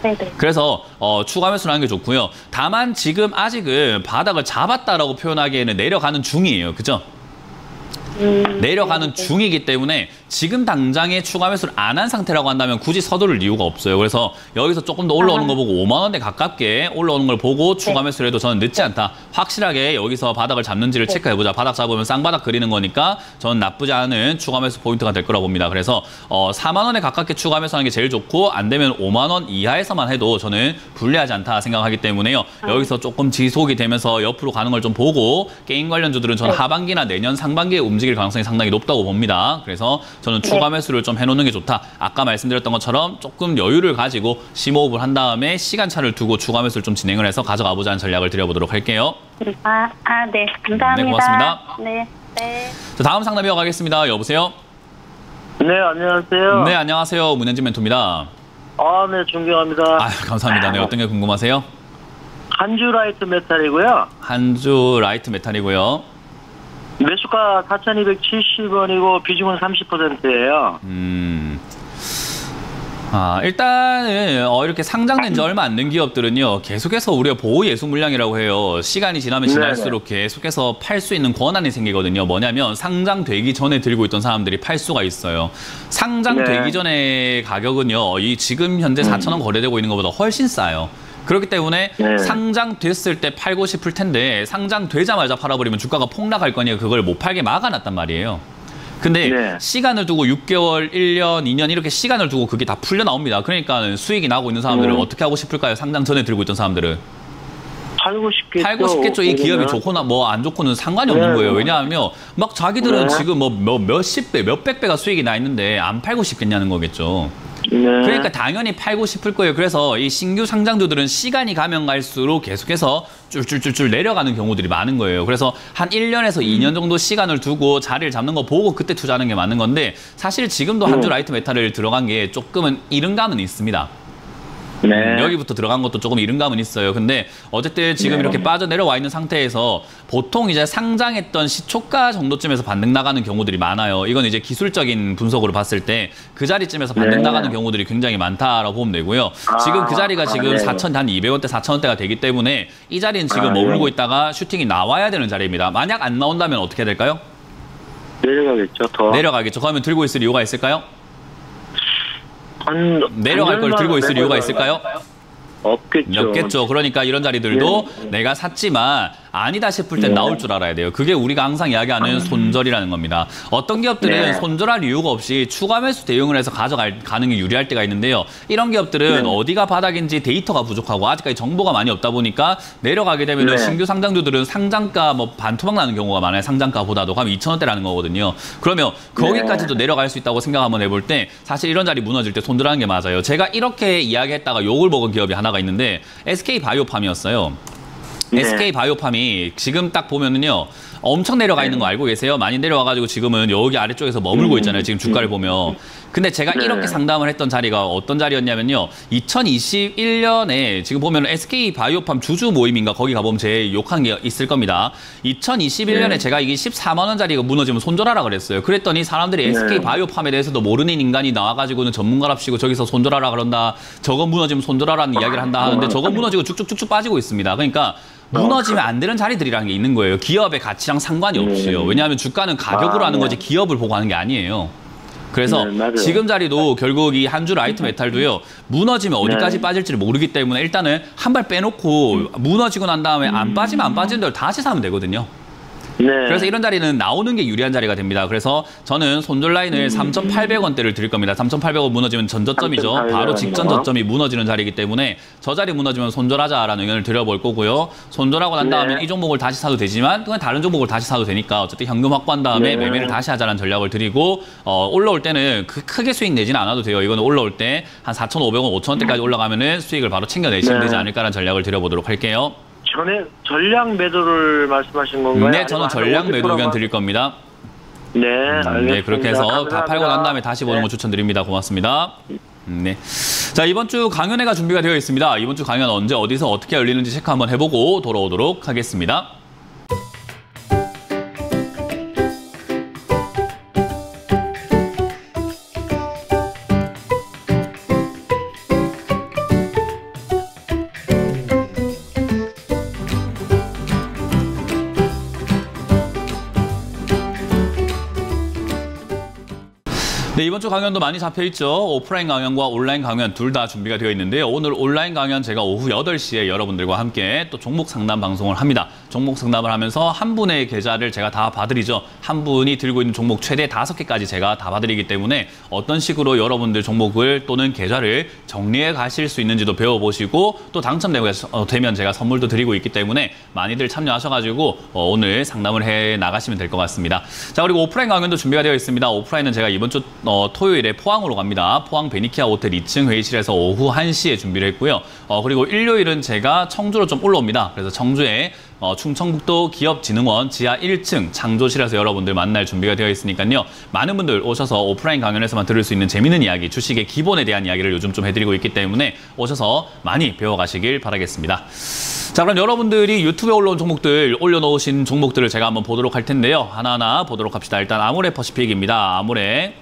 네네. 그래서 추가 매수를 하는 게 좋고요. 다만 지금 아직은 바닥을 잡았다라고 표현하기에는 내려가는 중이에요. 그죠? 내려가는 중이기 때문에 지금 당장에 추가 매수를 안 한 상태라고 한다면 굳이 서두를 이유가 없어요. 그래서 여기서 조금 더 올라오는 거 보고 5만 원대 가깝게 올라오는 걸 보고 추가 매수를 해도 저는 늦지 않다. 확실하게 여기서 바닥을 잡는지를 체크해보자. 바닥 잡으면 쌍바닥 그리는 거니까 저는 나쁘지 않은 추가 매수 포인트가 될 거라고 봅니다. 그래서 4만 원에 가깝게 추가 매수하는 게 제일 좋고, 안 되면 5만 원 이하에서만 해도 저는 불리하지 않다 생각하기 때문에요. 여기서 조금 지속이 되면서 옆으로 가는 걸 좀 보고, 게임 관련주들은 저는 하반기나 내년 상반기에 움직일 가능성이 상당히 높다고 봅니다. 그래서 저는 추가 매수를 좀 해놓는 게 좋다. 아까 말씀드렸던 것처럼 조금 여유를 가지고 심호흡을 한 다음에 시간차를 두고 추가 매수를 좀 진행을 해서 가져가 보자는 전략을 드려보도록 할게요. 네. 감사합니다. 네, 고맙습니다. 네. 네. 자, 다음 상담 이어가겠습니다. 여보세요? 네, 안녕하세요. 네, 안녕하세요. 문현진 멘토입니다. 네, 존경합니다. 감사합니다. 네, 어떤 게 궁금하세요? 한주 라이트 메탈이고요. 한주 라이트 메탈이고요. 매수가 4,270원이고 비중은 30%예요. 일단은 이렇게 상장된 지 얼마 안 된 기업들은요, 계속해서 우리가 보호 예수 물량이라고 해요. 시간이 지나면 지날수록 계속해서 팔 수 있는 권한이 생기거든요. 뭐냐면 상장되기 전에 들고 있던 사람들이 팔 수가 있어요. 상장되기 전에 가격은요, 이 지금 현재 4,000원 거래되고 있는 것보다 훨씬 싸요. 그렇기 때문에 상장됐을 때 팔고 싶을 텐데, 상장되자마자 팔아버리면 주가가 폭락할 거니까 그걸 못 팔게 막아놨단 말이에요. 근데 시간을 두고 6개월, 1년, 2년 이렇게 시간을 두고 그게 다 풀려 나옵니다. 그러니까 수익이 나고 있는 사람들은 어떻게 하고 싶을까요? 상장 전에 들고 있던 사람들은. 팔고 싶겠죠. 이 기업이 좋거나 뭐 안 좋고는 상관이 없는 거예요. 왜냐하면 막 자기들은 지금 뭐 몇십 배, 몇백 배가 수익이 나 있는데 안 팔고 싶겠냐는 거겠죠. 그러니까 당연히 팔고 싶을 거예요. 그래서 이 신규 상장주들은 시간이 가면 갈수록 계속해서 쫄쫄쫄쫄 내려가는 경우들이 많은 거예요. 그래서 한 1년에서 2년 정도 시간을 두고 자리를 잡는 거 보고 그때 투자하는 게 맞는 건데, 사실 지금도 한주 라이트 메탈을 들어간 게 조금은 이른 감은 있습니다. 여기부터 들어간 것도 조금 이른 감은 있어요. 근데 어쨌든 지금 이렇게 빠져내려와 있는 상태에서 보통 이제 상장했던 시초가 정도쯤에서 반등 나가는 경우들이 많아요. 이건 이제 기술적인 분석으로 봤을 때 그 자리쯤에서 반등 나가는 경우들이 굉장히 많다라고 보면 되고요. 지금 그 자리가 지금 4,200원대, 4,000원대가 되기 때문에 이 자리는 지금 머물고 있다가 슈팅이 나와야 되는 자리입니다. 만약 안 나온다면 어떻게 해야 될까요? 내려가겠죠, 더. 내려가겠죠. 그러면 들고 있을 이유가 있을까요? 내려갈 걸 들고 있을 이유가 있을까요? 없겠죠. 그러니까 이런 자리들도 내가 샀지만 아니다 싶을 땐 나올 줄 알아야 돼요. 그게 우리가 항상 이야기하는 손절이라는 겁니다. 어떤 기업들은 손절할 이유가 없이 추가 매수 대응을 해서 가는 게 유리할 때가 있는데요. 이런 기업들은 어디가 바닥인지 데이터가 부족하고 아직까지 정보가 많이 없다 보니까 내려가게 되면 신규 상장주들은 상장가 뭐 반토막 나는 경우가 많아요. 상장가보다도. 그럼 2,000원대라는 거거든요. 그러면 거기까지도 내려갈 수 있다고 생각 한번 해볼 때 사실 이런 자리 무너질 때 손절하는 게 맞아요. 제가 이렇게 이야기했다가 욕을 먹은 기업이 하나가 있는데 SK바이오팜이었어요. SK바이오팜이 지금 딱 보면은요. 엄청 내려가 있는 거 알고 계세요? 많이 내려와가지고 지금은 여기 아래쪽에서 머물고 있잖아요. 지금 주가를 보면. 근데 제가 이렇게 상담을 했던 자리가 어떤 자리였냐면요. 2021년에 지금 보면 SK바이오팜 주주 모임인가 거기 가보면 제 욕한 게 있을 겁니다. 2021년에 제가 이게 14만 원짜리가 무너지면 손절하라 그랬어요. 그랬더니 사람들이 SK바이오팜에 대해서도 모르는 인간이 나와가지고는 전문가랍시고 저기서 손절하라 그런다. 저거 무너지면 손절하라는 이야기를 한다 하는데 저거 무너지고 쭉쭉쭉쭉 빠지고 있습니다. 그러니까 무너지면 안 되는 자리들이라는 게 있는 거예요. 기업의 가치랑 상관이 없이요. 왜냐하면 주가는 가격으로 하는 거지 기업을 보고 하는 게 아니에요. 그래서 지금 자리도 결국 이 한주 라이트 메탈도요. 무너지면 어디까지 빠질지를 모르기 때문에 일단은 한 발 빼놓고 무너지고 난 다음에 안 빠지면 안 빠지는 대로 다시 사면 되거든요. 그래서 이런 자리는 나오는 게 유리한 자리가 됩니다. 그래서 저는 손절 라인을 3,800원대를 드릴 겁니다. 3,800원 무너지면 전저점이죠. 바로 직전 저점이 무너지는 자리이기 때문에 저 자리 무너지면 손절하자라는 의견을 드려볼 거고요. 손절하고 난 다음에 이 종목을 다시 사도 되지만 그냥 다른 종목을 다시 사도 되니까 어쨌든 현금 확보한 다음에 매매를 다시 하자라는 전략을 드리고 올라올 때는 크게 수익 내지는 않아도 돼요. 이거는 올라올 때 한 4,500원, 5,000원대까지 올라가면은 수익을 바로 챙겨내시면 되지 않을까라는 전략을 드려보도록 할게요. 전에 전략 매도를 말씀하신 건가요? 네, 저는 전략 매도 의견 드릴 겁니다. 네, 알겠습니다. 네, 그렇게 해서 감사합니다. 다 팔고 난 다음에 다시 보는 거 추천드립니다. 고맙습니다. 네. 자, 이번 주 강연회가 준비가 되어 있습니다. 이번 주 강연 언제 어디서 어떻게 열리는지 체크 한번 해보고 돌아오도록 하겠습니다. 네, 이번 주 강연도 많이 잡혀있죠. 오프라인 강연과 온라인 강연 둘 다 준비가 되어 있는데요. 오늘 온라인 강연 제가 오후 8시에 여러분들과 함께 또 종목 상담 방송을 합니다. 종목 상담을 하면서 한 분의 계좌를 제가 다 봐드리죠. 한 분이 들고 있는 종목 최대 5개까지 제가 다 봐드리기 때문에 어떤 식으로 여러분들 종목을 또는 계좌를 정리해 가실 수 있는지도 배워보시고 또 당첨되면 제가 선물도 드리고 있기 때문에 많이들 참여하셔가지고 오늘 상담을 해 나가시면 될 것 같습니다. 자, 그리고 오프라인 강연도 준비가 되어 있습니다. 오프라인은 제가 이번 주 토요일에 포항으로 갑니다. 포항 베니키아 호텔 2층 회의실에서 오후 1시에 준비를 했고요. 그리고 일요일은 제가 청주로 좀 올라옵니다. 그래서 청주에 충청북도 기업진흥원 지하 1층 창조실에서 여러분들 만날 준비가 되어 있으니까요. 많은 분들 오셔서 오프라인 강연에서만 들을 수 있는 재미있는 이야기, 주식의 기본에 대한 이야기를 요즘 좀 해드리고 있기 때문에 오셔서 많이 배워가시길 바라겠습니다. 자, 그럼 여러분들이 유튜브에 올라온 종목들, 올려놓으신 종목들을 제가 한번 보도록 할 텐데요. 하나하나 보도록 합시다. 일단 아모레 퍼시픽입니다. 아모레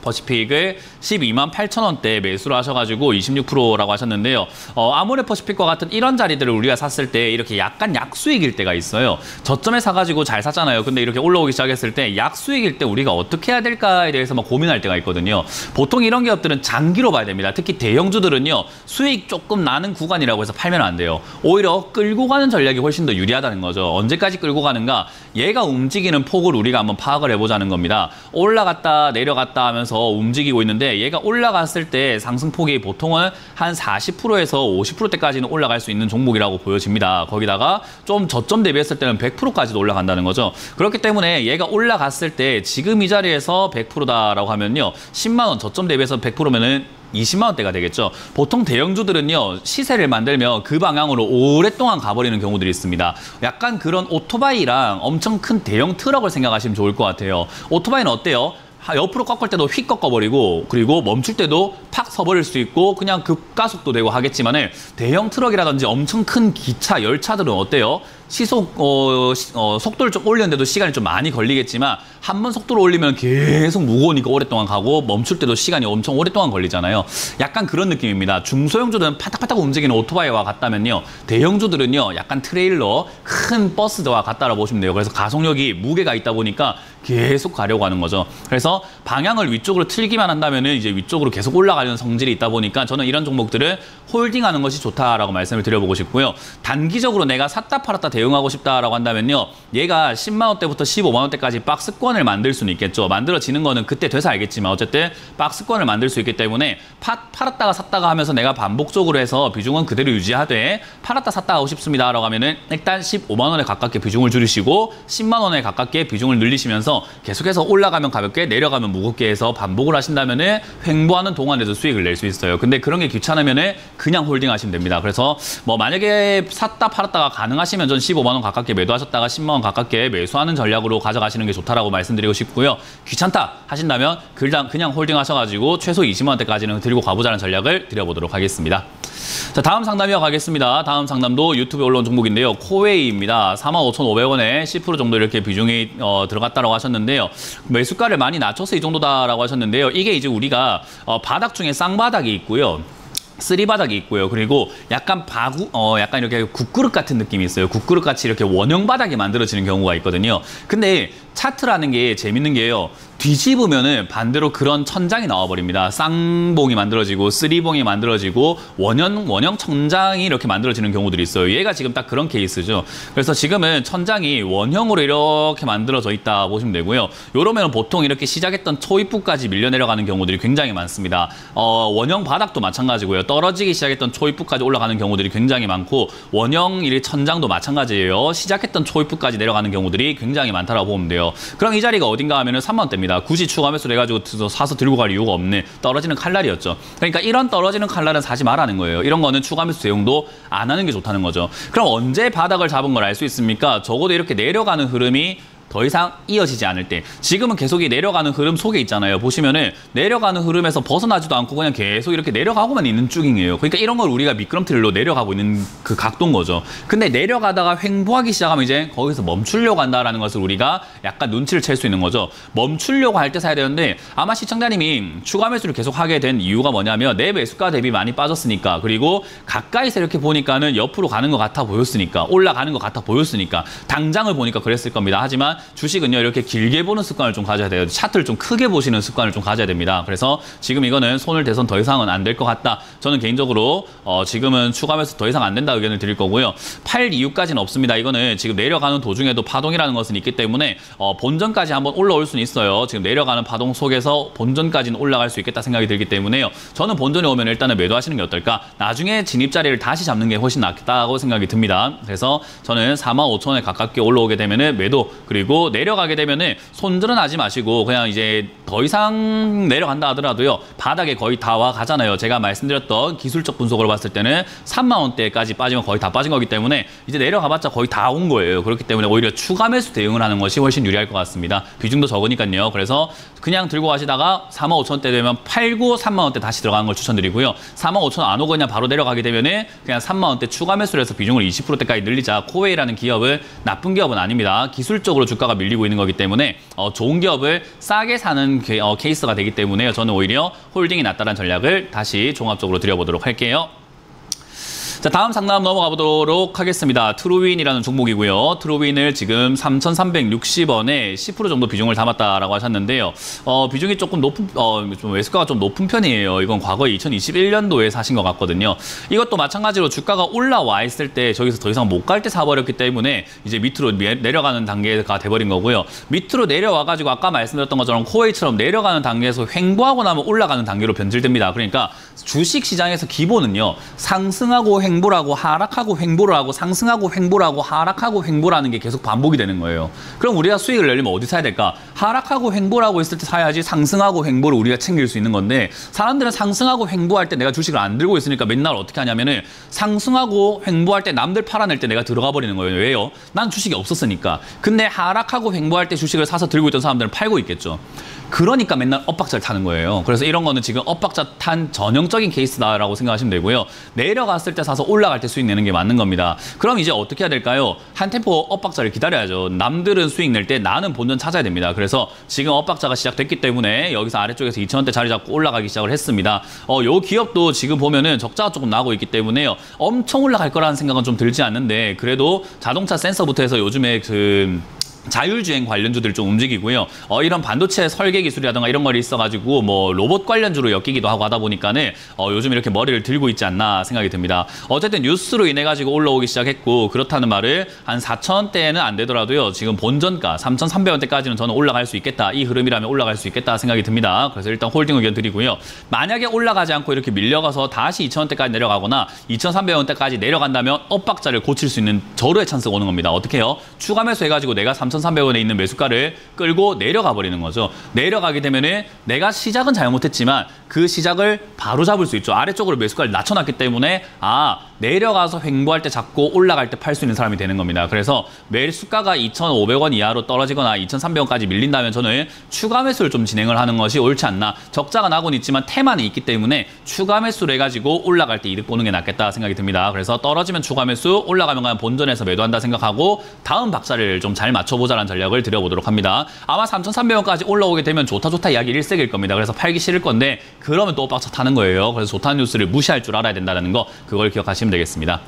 퍼시픽을 12만 8천원대 매수를 하셔가지고 26%라고 하셨는데요. 아모레 퍼시픽과 같은 이런 자리들을 우리가 샀을 때 이렇게 약간 약수익일 때가 있어요. 저점에 사가지고 잘 샀잖아요. 근데 이렇게 올라오기 시작했을 때 약수익일 때 우리가 어떻게 해야 될까에 대해서 막 고민할 때가 있거든요. 보통 이런 기업들은 장기로 봐야 됩니다. 특히 대형주들은요. 수익 조금 나는 구간이라고 해서 팔면 안 돼요. 오히려 끌고 가는 전략이 훨씬 더 유리하다는 거죠. 언제까지 끌고 가는가? 얘가 움직이는 폭을 우리가 한번 파악을 해보자는 겁니다. 올라갔다 내려갔다 하면서 움직이고 있는데 얘가 올라갔을 때 상승폭이 보통은 한 40%에서 50%대까지는 올라갈 수 있는 종목이라고 보여집니다. 거기다가 좀 저점 대비했을 때는 100%까지도 올라간다는 거죠. 그렇기 때문에 얘가 올라갔을 때 지금 이 자리에서 100%다라고 하면요. 10만 원 저점 대비해서 100%면은 20만 원대가 되겠죠. 보통 대형주들은요. 시세를 만들면 그 방향으로 오랫동안 가버리는 경우들이 있습니다. 약간 그런 오토바이랑 엄청 큰 대형 트럭을 생각하시면 좋을 것 같아요. 오토바이는 어때요? 옆으로 꺾을 때도 휙 꺾어버리고 그리고 멈출 때도 팍 서버릴 수 있고 그냥 급가속도 되고 하겠지만은 대형 트럭이라든지 엄청 큰 기차, 열차들은 어때요? 시속, 속도를 좀 올렸는데도 시간이 좀 많이 걸리겠지만 한 번 속도를 올리면 계속 무거우니까 오랫동안 가고 멈출 때도 시간이 엄청 오랫동안 걸리잖아요. 약간 그런 느낌입니다. 중소형주들은 파닥파닥 움직이는 오토바이와 같다면요. 대형주들은요. 약간 트레일러, 큰 버스와 같다라고 보시면 돼요. 그래서 가속력이 무게가 있다 보니까 계속 가려고 하는 거죠. 그래서 방향을 위쪽으로 틀기만 한다면은 이제 위쪽으로 계속 올라가려는 성질이 있다 보니까 저는 이런 종목들을 홀딩하는 것이 좋다라고 말씀을 드려보고 싶고요. 단기적으로 내가 샀다 팔았다 대응하고 싶다라고 한다면요. 얘가 10만 원대부터 15만 원대까지 박스권을 만들 수는 있겠죠. 만들어지는 거는 그때 돼서 알겠지만 어쨌든 박스권을 만들 수 있기 때문에 팔았다가 샀다가 하면서 내가 반복적으로 해서 비중은 그대로 유지하되 팔았다 샀다 하고 싶습니다라고 하면은 일단 15만 원에 가깝게 비중을 줄이시고 10만 원에 가깝게 비중을 늘리시면서 계속해서 올라가면 가볍게 내려가면 무겁게 해서 반복을 하신다면은 횡보하는 동안에도 수익을 낼 수 있어요. 근데 그런 게 귀찮으면은 그냥 홀딩 하시면 됩니다. 그래서 뭐 만약에 샀다 팔았다가 가능하시면 전 15만 원 가깝게 매도하셨다가 10만 원 가깝게 매수하는 전략으로 가져가시는 게 좋다라고 말씀드리고 싶고요. 귀찮다 하신다면 그냥 홀딩 하셔가지고 최소 20만 원대까지는 들고 가보자는 전략을 드려보도록 하겠습니다. 자, 다음 상담 이어가겠습니다. 다음 상담도 유튜브에 올라온 종목인데요. 코웨이입니다. 45,500원에 10% 정도 이렇게 비중이 들어갔다라고 하셨는데요. 매수가를 많이 낮춰서 이 정도다라고 하셨는데요. 이게 이제 우리가 바닥 중에 쌍바닥이 있고요. 쓰리바닥이 있고요. 그리고 약간 약간 이렇게 국그릇 같은 느낌이 있어요. 국그릇 같이 이렇게 원형 바닥이 만들어지는 경우가 있거든요. 근데 차트라는 게 재밌는 게요. 뒤집으면은 반대로 그런 천장이 나와버립니다. 쌍봉이 만들어지고 쓰리봉이 만들어지고 원형 천장이 이렇게 만들어지는 경우들이 있어요. 얘가 지금 딱 그런 케이스죠. 그래서 지금은 천장이 원형으로 이렇게 만들어져 있다 보시면 되고요. 요러면 보통 이렇게 시작했던 초입부까지 밀려 내려가는 경우들이 굉장히 많습니다. 원형 바닥도 마찬가지고요. 떨어지기 시작했던 초입부까지 올라가는 경우들이 굉장히 많고 원형 천장도 마찬가지예요. 시작했던 초입부까지 내려가는 경우들이 굉장히 많다라고 보면 돼요. 그럼 이 자리가 어딘가 하면은 3만 원대입니다. 굳이 추가 매수를 해가지고 사서 들고 갈 이유가 없는 떨어지는 칼날이었죠. 그러니까 이런 떨어지는 칼날은 사지 말라는 거예요. 이런 거는 추가 매수 대응도 안 하는 게 좋다는 거죠. 그럼 언제 바닥을 잡은 걸 알 수 있습니까? 적어도 이렇게 내려가는 흐름이 더 이상 이어지지 않을 때. 지금은 계속 이 내려가는 흐름 속에 있잖아요. 보시면은 내려가는 흐름에서 벗어나지도 않고 그냥 계속 이렇게 내려가고만 있는 쭉이에요. 그러니까 이런 걸 우리가 미끄럼틀로 내려가고 있는 그 각도인 거죠. 근데 내려가다가 횡보하기 시작하면 이제 거기서 멈추려고 한다라는 것을 우리가 약간 눈치를 챌 수 있는 거죠. 멈추려고 할 때 사야 되는데 아마 시청자님이 추가 매수를 계속 하게 된 이유가 뭐냐면 내 매수가 대비 많이 빠졌으니까, 그리고 가까이서 이렇게 보니까는 옆으로 가는 것 같아 보였으니까, 올라가는 것 같아 보였으니까, 당장을 보니까 그랬을 겁니다. 하지만 주식은요, 이렇게 길게 보는 습관을 좀 가져야 돼요. 차트를 좀 크게 보시는 습관을 좀 가져야 됩니다. 그래서 지금 이거는 손을 대선 더 이상은 안 될 것 같다. 저는 개인적으로 지금은 추가 매수 더 이상 안 된다 의견을 드릴 거고요. 팔 이유까지는 없습니다. 이거는 지금 내려가는 도중에도 파동이라는 것은 있기 때문에 본전까지 한번 올라올 수는 있어요. 지금 내려가는 파동 속에서 본전까지는 올라갈 수 있겠다 생각이 들기 때문에요. 저는 본전이 오면 일단은 매도하시는 게 어떨까? 나중에 진입 자리를 다시 잡는 게 훨씬 낫겠다고 생각이 듭니다. 그래서 저는 45,000원에 가깝게 올라오게 되면은 매도, 그리고 내려가게 되면은 손절은 하지 마시고 그냥 이제 더 이상 내려간다 하더라도요, 바닥에 거의 다 와 가잖아요. 제가 말씀드렸던 기술적 분석으로 봤을 때는 3만 원대까지 빠지면 거의 다 빠진 거기 때문에 이제 내려가봤자 거의 다 온 거예요. 그렇기 때문에 오히려 추가 매수 대응을 하는 것이 훨씬 유리할 것 같습니다. 비중도 적으니까요. 그래서 그냥 들고 가시다가 45,000원대 되면 팔고 3만 원대 다시 들어가는 걸 추천드리고요. 45,000원 안 오고 그냥 바로 내려가게 되면은 그냥 3만 원대 추가 매수를 해서 비중을 20%대까지 늘리자. 코웨이라는 기업은 나쁜 기업은 아닙니다. 기술적으로 주가가 밀리고 있는 거기 때문에 좋은 기업을 싸게 사는 케이스가 되기 때문에 저는 오히려 홀딩이 낫다는 전략을 다시 종합적으로 드려보도록 할게요. 자, 다음 상담 넘어가 보도록 하겠습니다. 트루윈이라는 종목이고요. 트루윈을 지금 3,360원에 10% 정도 비중을 담았다라고 하셨는데요. 비중이 조금 높은, 좀 매수가가 좀 높은 편이에요. 이건 과거에 2021년도에 사신 것 같거든요. 이것도 마찬가지로 주가가 올라와 있을 때 저기서 더 이상 못 갈 때 사버렸기 때문에 이제 밑으로 내려가는 단계가 돼버린 거고요. 밑으로 내려와가지고 아까 말씀드렸던 것처럼 코웨이처럼 내려가는 단계에서 횡보하고 나면 올라가는 단계로 변질됩니다. 그러니까 주식 시장에서 기본은요, 상승하고 횡보라고 하락하고 횡보를 하고 상승하고 횡보를 하고 하락하고 횡보라는 게 계속 반복이 되는 거예요. 그럼 우리가 수익을 내려면 어디 사야 될까? 하락하고 횡보를 하고 있을 때 사야지 상승하고 횡보를 우리가 챙길 수 있는 건데, 사람들은 상승하고 횡보할 때 내가 주식을 안 들고 있으니까 맨날 어떻게 하냐면은 상승하고 횡보할 때 남들 팔아낼 때 내가 들어가 버리는 거예요. 왜요? 난 주식이 없었으니까. 근데 하락하고 횡보할 때 주식을 사서 들고 있던 사람들은 팔고 있겠죠. 그러니까 맨날 엇박자를 타는 거예요. 그래서 이런 거는 지금 엇박자 탄 전형적인 케이스다라고 생각하시면 되고요. 내려갔을 때 사서 올라갈 때 수익 내는 게 맞는 겁니다. 그럼 이제 어떻게 해야 될까요? 한 템포 엇박자를 기다려야죠. 남들은 수익 낼 때 나는 본전 찾아야 됩니다. 그래서 지금 엇박자가 시작됐기 때문에 여기서 아래쪽에서 2,000원대 자리 잡고 올라가기 시작을 했습니다. 요 기업도 지금 보면은 적자가 조금 나고 있기 때문에요. 엄청 올라갈 거라는 생각은 좀 들지 않는데, 그래도 자동차 센서부터 해서 요즘에 자율주행 관련주들 좀 움직이고요. 이런 반도체 설계 기술이라든가 이런 걸 있어가지고 뭐 로봇 관련주로 엮이기도 하고 하다 보니까는 요즘 이렇게 머리를 들고 있지 않나 생각이 듭니다. 어쨌든 뉴스로 인해 가지고 올라오기 시작했고 그렇다는 말을 한 4,000원대는 안 되더라도요. 지금 본전가 3,300원대까지는 저는 올라갈 수 있겠다. 이 흐름이라면 올라갈 수 있겠다 생각이 듭니다. 그래서 일단 홀딩 의견 드리고요. 만약에 올라가지 않고 이렇게 밀려가서 다시 2,000원대까지 내려가거나 2,300원대까지 내려간다면 엇박자를 고칠 수 있는 절호의 찬스가 오는 겁니다. 어떻게 해요? 추가 매수 해가지고 내가 3,300원에 있는 매수가를 끌고 내려가 버리는 거죠. 내려가게 되면은 내가 시작은 잘못했지만 그 시작을 바로 잡을 수 있죠. 아래쪽으로 매수가를 낮춰놨기 때문에 내려가서 횡보할 때 잡고 올라갈 때 팔 수 있는 사람이 되는 겁니다. 그래서 매수가가 2,500원 이하로 떨어지거나 2,300원까지 밀린다면 저는 추가 매수를 좀 진행을 하는 것이 옳지 않나. 적자가 나고는 있지만 테마는 있기 때문에 추가 매수를 해가지고 올라갈 때 이득 보는 게 낫겠다 생각이 듭니다. 그래서 떨어지면 추가 매수, 올라가면 그냥 본전에서 매도한다 생각하고 다음 박자를 좀 잘 맞춰보자라는 전략을 드려보도록 합니다. 아마 3,300원까지 올라오게 되면 좋다 이야기 일색일 겁니다. 그래서 팔기 싫을 건데 그러면 또 빡쳐 타는 거예요. 그래서 좋다는 뉴스를 무시할 줄 알아야 된다는 거 그걸 기억하시면 되겠습니다.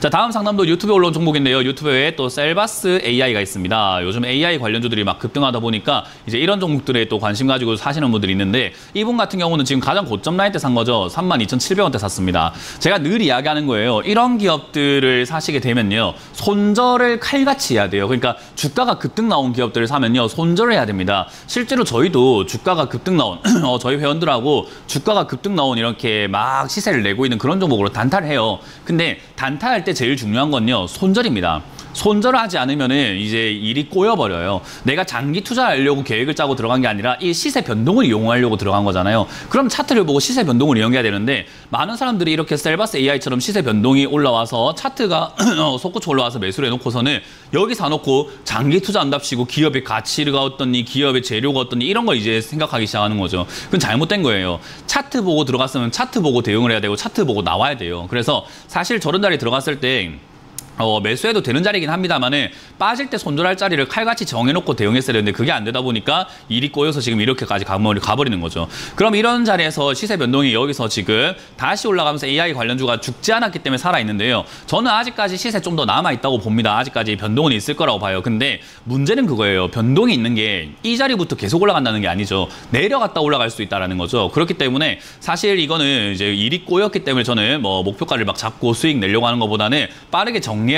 자, 다음 상담도 유튜브에 올라온 종목인데요. 유튜브에 또 셀바스 AI가 있습니다. 요즘 AI 관련주들이 막 급등하다 보니까 이제 이런 종목들에 또 관심 가지고 사시는 분들이 있는데 이분 같은 경우는 지금 가장 고점 라인 때 산 거죠. 32,700원대 샀습니다. 제가 늘 이야기하는 거예요. 이런 기업들을 사시게 되면요. 손절을 칼같이 해야 돼요. 그러니까 주가가 급등 나온 기업들을 사면요. 손절을 해야 됩니다. 실제로 저희도 주가가 급등 나온 저희 회원들하고 주가가 급등 나온 이렇게 막 시세를 내고 있는 그런 종목으로 단타를 해요. 근데 단타할 때 제일 중요한 건요. 손절입니다. 손절을 하지 않으면은 이제 일이 꼬여버려요. 내가 장기 투자하려고 계획을 짜고 들어간 게 아니라 이 시세 변동을 이용하려고 들어간 거잖아요. 그럼 차트를 보고 시세 변동을 이용해야 되는데 많은 사람들이 이렇게 셀바스 AI처럼 시세 변동이 올라와서 차트가 솟구쳐 올라와서 매수를 해놓고서는 여기 사놓고 장기 투자한답시고 기업의 가치가 어떻니 기업의 재료가 어떻니 이런 걸 이제 생각하기 시작하는 거죠. 그건 잘못된 거예요. 차트 보고 들어갔으면 차트 보고 대응을 해야 되고 차트 보고 나와야 돼요. 그래서 사실 저런 자리에 들어갔을 때 매수해도 되는 자리긴 합니다만은 빠질 때 손절할 자리를 칼같이 정해놓고 대응했어야 되는데 그게 안 되다 보니까 일이 꼬여서 지금 이렇게까지 가버리는 거죠. 그럼 이런 자리에서 시세 변동이 여기서 지금 다시 올라가면서 AI 관련주가 죽지 않았기 때문에 살아있는데요. 저는 아직까지 시세 좀 더 남아있다고 봅니다. 아직까지 변동은 있을 거라고 봐요. 근데 문제는 그거예요. 변동이 있는 게 이 자리부터 계속 올라간다는 게 아니죠. 내려갔다 올라갈 수 있다는 거죠. 그렇기 때문에 사실 이거는 이제 일이 꼬였기 때문에 저는 뭐 목표가를 막 잡고 수익 내려고 하는 것보다는 빠르게 정리해서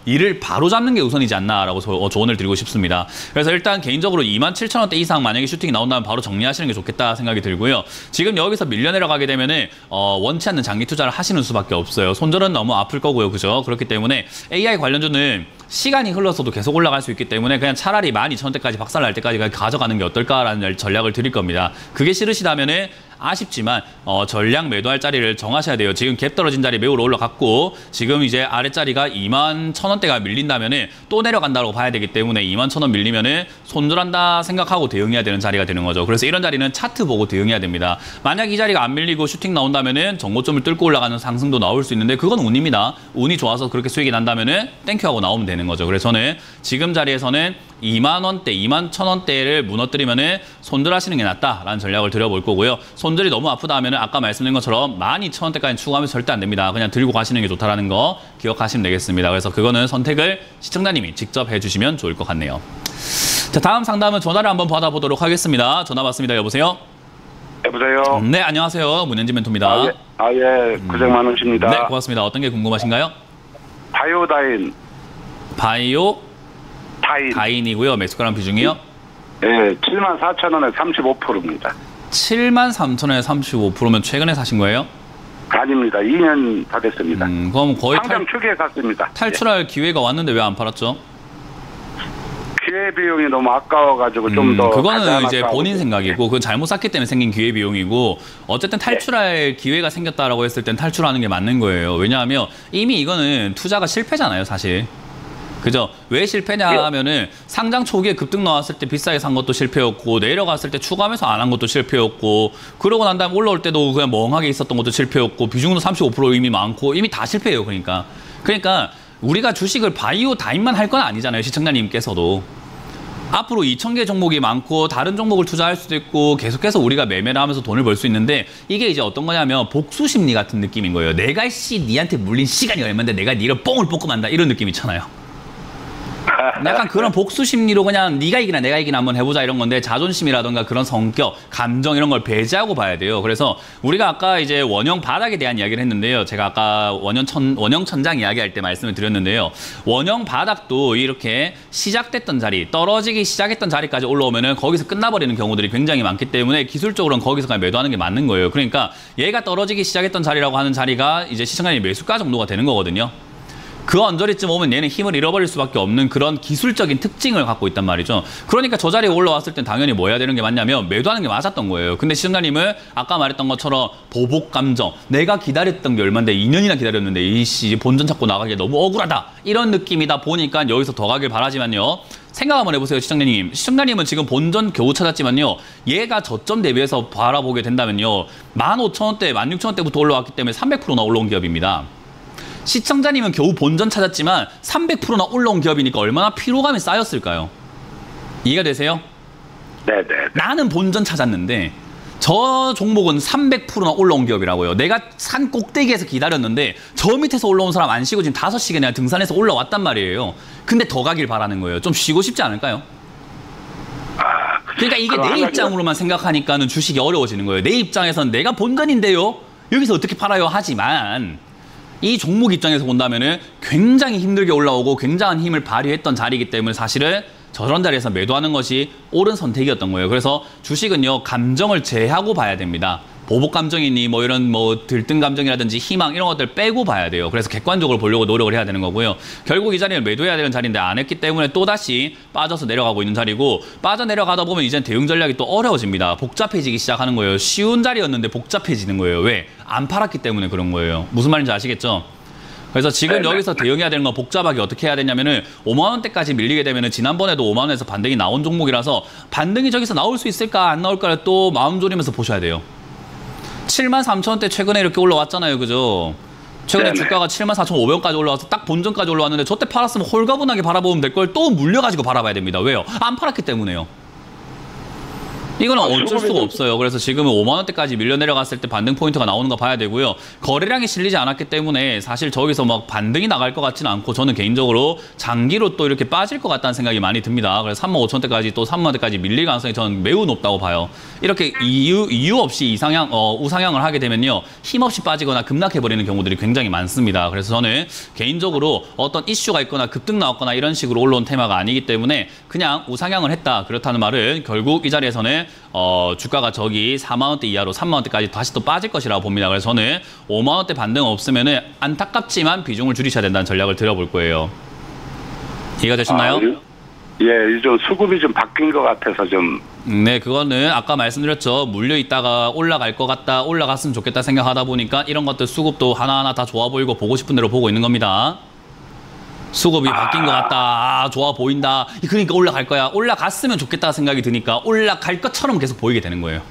일을 바로 잡는 게 우선이지 않나라고 조언을 드리고 싶습니다. 그래서 일단 개인적으로 27,000원대 이상 만약에 슈팅이 나온다면 바로 정리하시는 게 좋겠다 생각이 들고요. 지금 여기서 밀려 내려가게 되면은 원치 않는 장기 투자를 하시는 수밖에 없어요. 손절은 너무 아플 거고요. 그죠? 그렇기 때문에 AI 관련주는 시간이 흘러서도 계속 올라갈 수 있기 때문에 그냥 차라리 12,000원대까지 박살날 때까지 가져가는 게 어떨까라는 전략을 드릴 겁니다. 그게 싫으시다면은 아쉽지만 전량 매도할 자리를 정하셔야 돼요. 지금 갭 떨어진 자리 매우로 올라갔고 지금 이제 아랫자리가 21,000원대가 밀린다면은 또 내려간다고 봐야 되기 때문에 21,000원 밀리면은 손절한다 생각하고 대응해야 되는 자리가 되는 거죠. 그래서 이런 자리는 차트 보고 대응해야 됩니다. 만약 이 자리가 안 밀리고 슈팅 나온다면은 정고점을 뚫고 올라가는 상승도 나올 수 있는데 그건 운입니다. 운이 좋아서 그렇게 수익이 난다면은 땡큐하고 나오면 되는 거죠. 그래서 저는 지금 자리에서는 20,000원대, 21,000원대를 무너뜨리면은 손절하시는 게 낫다라는 전략을 드려볼 거고요. 손절이 너무 아프다 하면은 아까 말씀드린 것처럼 12,000원대까지 추가하면 절대 안 됩니다. 그냥 들고 가시는 게 좋다라는 거 기억하시면 되겠습니다. 그래서 그거는 선택을 시청자님이 직접 해주시면 좋을 것 같네요. 자, 다음 상담은 전화를 한번 받아보도록 하겠습니다. 전화 받습니다. 여보세요? 여보세요? 네, 안녕하세요. 문현진 멘토입니다. 예. 고생 많으십니다. 네, 고맙습니다. 어떤 게 궁금하신가요? 바이오다인. 다인이고요. 매수가랑 비중이요? 예, 74,000원에 35%입니다. 73,000원에 35%면 최근에 사신 거예요? 아닙니다. 2년 다 됐습니다. 그럼 거의 상장 초기에 샀습니다. 탈출할 기회가 왔는데 왜 안 팔았죠? 기회비용이 너무 아까워가지고 좀 더. 그거는 이제 본인 생각이고, 그건 잘못 샀기 때문에 생긴 기회비용이고, 어쨌든 탈출할 기회가 생겼다라고 했을 땐 탈출하는 게 맞는 거예요. 왜냐하면 이미 이거는 투자가 실패잖아요, 사실. 그죠? 왜 실패냐 하면은 상장 초기에 급등 나왔을 때 비싸게 산 것도 실패였고 내려갔을 때 추가하면서 안 한 것도 실패였고 그러고 난 다음에 올라올 때도 그냥 멍하게 있었던 것도 실패였고 비중도 35% 이미 많고 이미 다 실패예요. 그러니까 우리가 주식을 바이오 다인만 할 건 아니잖아요. 시청자님께서도. 앞으로 2,000개 종목이 많고 다른 종목을 투자할 수도 있고 계속해서 우리가 매매를 하면서 돈을 벌 수 있는데 이게 이제 어떤 거냐면 복수 심리 같은 느낌인 거예요. 내가 니한테 물린 시간이 얼마인데 내가 니를 뽕을 뽑고 만다 이런 느낌 있잖아요. 약간 그런 복수 심리로 그냥 네가 이기나 내가 이기나 한번 해보자 이런 건데 자존심이라던가 그런 성격, 감정 이런 걸 배제하고 봐야 돼요. 그래서 우리가 아까 이제 원형 바닥에 대한 이야기를 했는데요. 제가 아까 원형 천장 이야기할 때 말씀을 드렸는데요. 원형 바닥도 이렇게 시작됐던 자리, 떨어지기 시작했던 자리까지 올라오면은 거기서 끝나버리는 경우들이 굉장히 많기 때문에 기술적으로는 거기서 그냥 매도하는 게 맞는 거예요. 그러니까 얘가 떨어지기 시작했던 자리라고 하는 자리가 이제 시청자님 매수가 정도가 되는 거거든요. 그 언저리쯤 오면 얘는 힘을 잃어버릴 수밖에 없는 그런 기술적인 특징을 갖고 있단 말이죠. 그러니까 저 자리에 올라왔을 땐 당연히 뭐 해야 되는 게 맞냐면 매도하는 게 맞았던 거예요. 근데 시청자님은 아까 말했던 것처럼 보복 감정, 내가 기다렸던 게 얼만데 2년이나 기다렸는데 이씨 본전 찾고 나가기 너무 억울하다 이런 느낌이다 보니까 여기서 더 가길 바라지만요. 생각 한번 해보세요, 시청자님. 시청자님은 지금 본전 겨우 찾았지만요. 얘가 저점 대비해서 바라보게 된다면요. 15,000원대, 16,000원대부터 올라왔기 때문에 300%나 올라온 기업입니다. 시청자님은 겨우 본전 찾았지만 300%나 올라온 기업이니까 얼마나 피로감이 쌓였을까요? 이해가 되세요? 네네. 나는 본전 찾았는데 저 종목은 300%나 올라온 기업이라고요. 내가 산 꼭대기에서 기다렸는데 저 밑에서 올라온 사람 안 쉬고 지금 5시간이나 등산해서 올라왔단 말이에요. 근데 더 가길 바라는 거예요. 좀 쉬고 싶지 않을까요? 그러니까 이게 내 입장으로만 생각하니까는 주식이 어려워지는 거예요. 내 입장에서는 내가 본전인데요. 여기서 어떻게 팔아요? 하지만 이 종목 입장에서 본다면은 굉장히 힘들게 올라오고 굉장한 힘을 발휘했던 자리이기 때문에 사실은 저런 자리에서 매도하는 것이 옳은 선택이었던 거예요. 그래서 주식은요, 감정을 제하고 봐야 됩니다. 보복 감정이니 뭐 이런 뭐 들뜬 감정이라든지 희망 이런 것들 빼고 봐야 돼요. 그래서 객관적으로 보려고 노력을 해야 되는 거고요. 결국 이 자리를 매도해야 되는 자리인데 안 했기 때문에 또다시 빠져서 내려가고 있는 자리고, 빠져 내려가다 보면 이제 대응 전략이 또 어려워집니다. 복잡해지기 시작하는 거예요. 쉬운 자리였는데 복잡해지는 거예요. 왜? 안 팔았기 때문에 그런 거예요. 무슨 말인지 아시겠죠? 그래서 지금 여기서 대응해야 되는 건 복잡하게 어떻게 해야 되냐면은 5만 원대까지 밀리게 되면은 지난번에도 5만 원에서 반등이 나온 종목이라서 반등이 저기서 나올 수 있을까 안 나올까를 또 마음 졸이면서 보셔야 돼요. 73,000원대 최근에 이렇게 올라왔잖아요. 그죠? 최근에 네네. 주가가 74,500원까지 올라와서 딱 본전까지 올라왔는데 저때 팔았으면 홀가분하게 바라보면 될 걸 또 물려가지고 바라봐야 됩니다. 왜요? 안 팔았기 때문에요. 이거는 어쩔 수가 없어요. 그래서 지금은 5만 원대까지 밀려 내려갔을 때 반등 포인트가 나오는 거 봐야 되고요. 거래량이 실리지 않았기 때문에 사실 저기서 막 반등이 나갈 것 같지는 않고 저는 개인적으로 장기로 또 이렇게 빠질 것 같다는 생각이 많이 듭니다. 그래서 35,000원대까지 또 3만 원대까지 밀릴 가능성이 저는 매우 높다고 봐요. 이렇게 이유 없이 우상향을 하게 되면요. 힘없이 빠지거나 급락해버리는 경우들이 굉장히 많습니다. 그래서 저는 개인적으로 어떤 이슈가 있거나 급등 나왔거나 이런 식으로 올라온 테마가 아니기 때문에 그냥 우상향을 했다. 그렇다는 말은 결국 이 자리에서는 주가가 저기 4만 원대 이하로 3만 원대까지 다시 또 빠질 것이라고 봅니다. 그래서 저는 5만 원대 반등 없으면은 안타깝지만 비중을 줄이셔야 된다는 전략을 들어볼 거예요. 이해가 되셨나요? 예, 좀 수급이 좀 바뀐 것 같아서 좀. 네, 그거는 아까 말씀드렸죠. 물려 있다가 올라갈 것 같다, 올라갔으면 좋겠다 생각하다 보니까 이런 것들 수급도 하나하나 다 좋아 보이고 보고 싶은 대로 보고 있는 겁니다. 수급이 바뀐 것 같다. 좋아 보인다. 그러니까 올라갈 거야. 올라갔으면 좋겠다 생각이 드니까 올라갈 것처럼 계속 보이게 되는 거예요.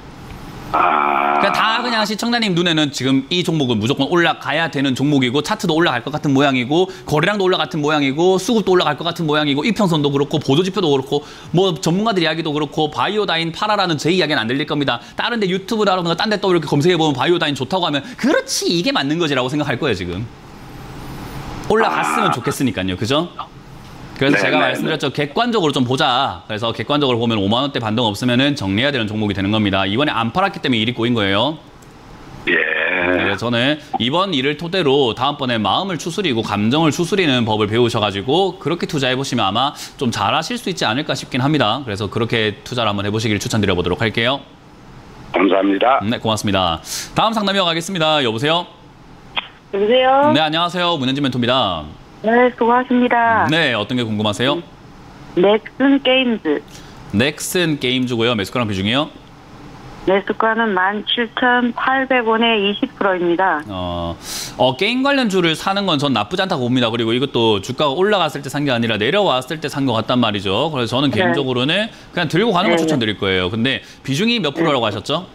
그러니까 다 그냥 시청자님 눈에는 지금 이 종목은 무조건 올라가야 되는 종목이고 차트도 올라갈 것 같은 모양이고 거래량도 올라갈 같은 모양이고 수급도 올라갈 것 같은 모양이고 이평선도 그렇고 보조지표도 그렇고 뭐 전문가들 이야기도 그렇고 바이오다인 팔아라는 제 이야기는 안 들릴 겁니다. 다른 데 유튜브라든가 딴 데 또 이렇게 검색해보면 바이오다인 좋다고 하면 그렇지 이게 맞는 거지라고 생각할 거예요 지금. 올라갔으면 좋겠으니까요. 그죠? 그래서 제가 말씀드렸죠. 객관적으로 좀 보자. 그래서 객관적으로 보면 5만 원대 반등 없으면은 정리해야 되는 종목이 되는 겁니다. 이번에 안 팔았기 때문에 일이 꼬인 거예요. 예. 그래서 저는 이번 일을 토대로 다음번에 마음을 추스리고 감정을 추스리는 법을 배우셔가지고 그렇게 투자해보시면 아마 좀 잘하실 수 있지 않을까 싶긴 합니다. 그래서 그렇게 투자를 한번 해보시길 추천드려보도록 할게요. 감사합니다. 네, 고맙습니다. 다음 상담 이어가겠습니다. 여보세요? 여보세요? 네, 안녕하세요. 문현진 멘토입니다. 네, 수고하십니다. 네, 어떤 게 궁금하세요? 넥슨 게임즈. 넥슨 게임즈고요. 매수가랑 비중이요? 매수가는 17,800원에 20%입니다. 게임 관련주를 사는 건 전 나쁘지 않다고 봅니다. 그리고 이것도 주가가 올라갔을 때 산 게 아니라 내려왔을 때 산 것 같단 말이죠. 그래서 저는 개인적으로는 그냥 들고 가는 걸 추천드릴 거예요. 근데 비중이 몇 프로라고 하셨죠?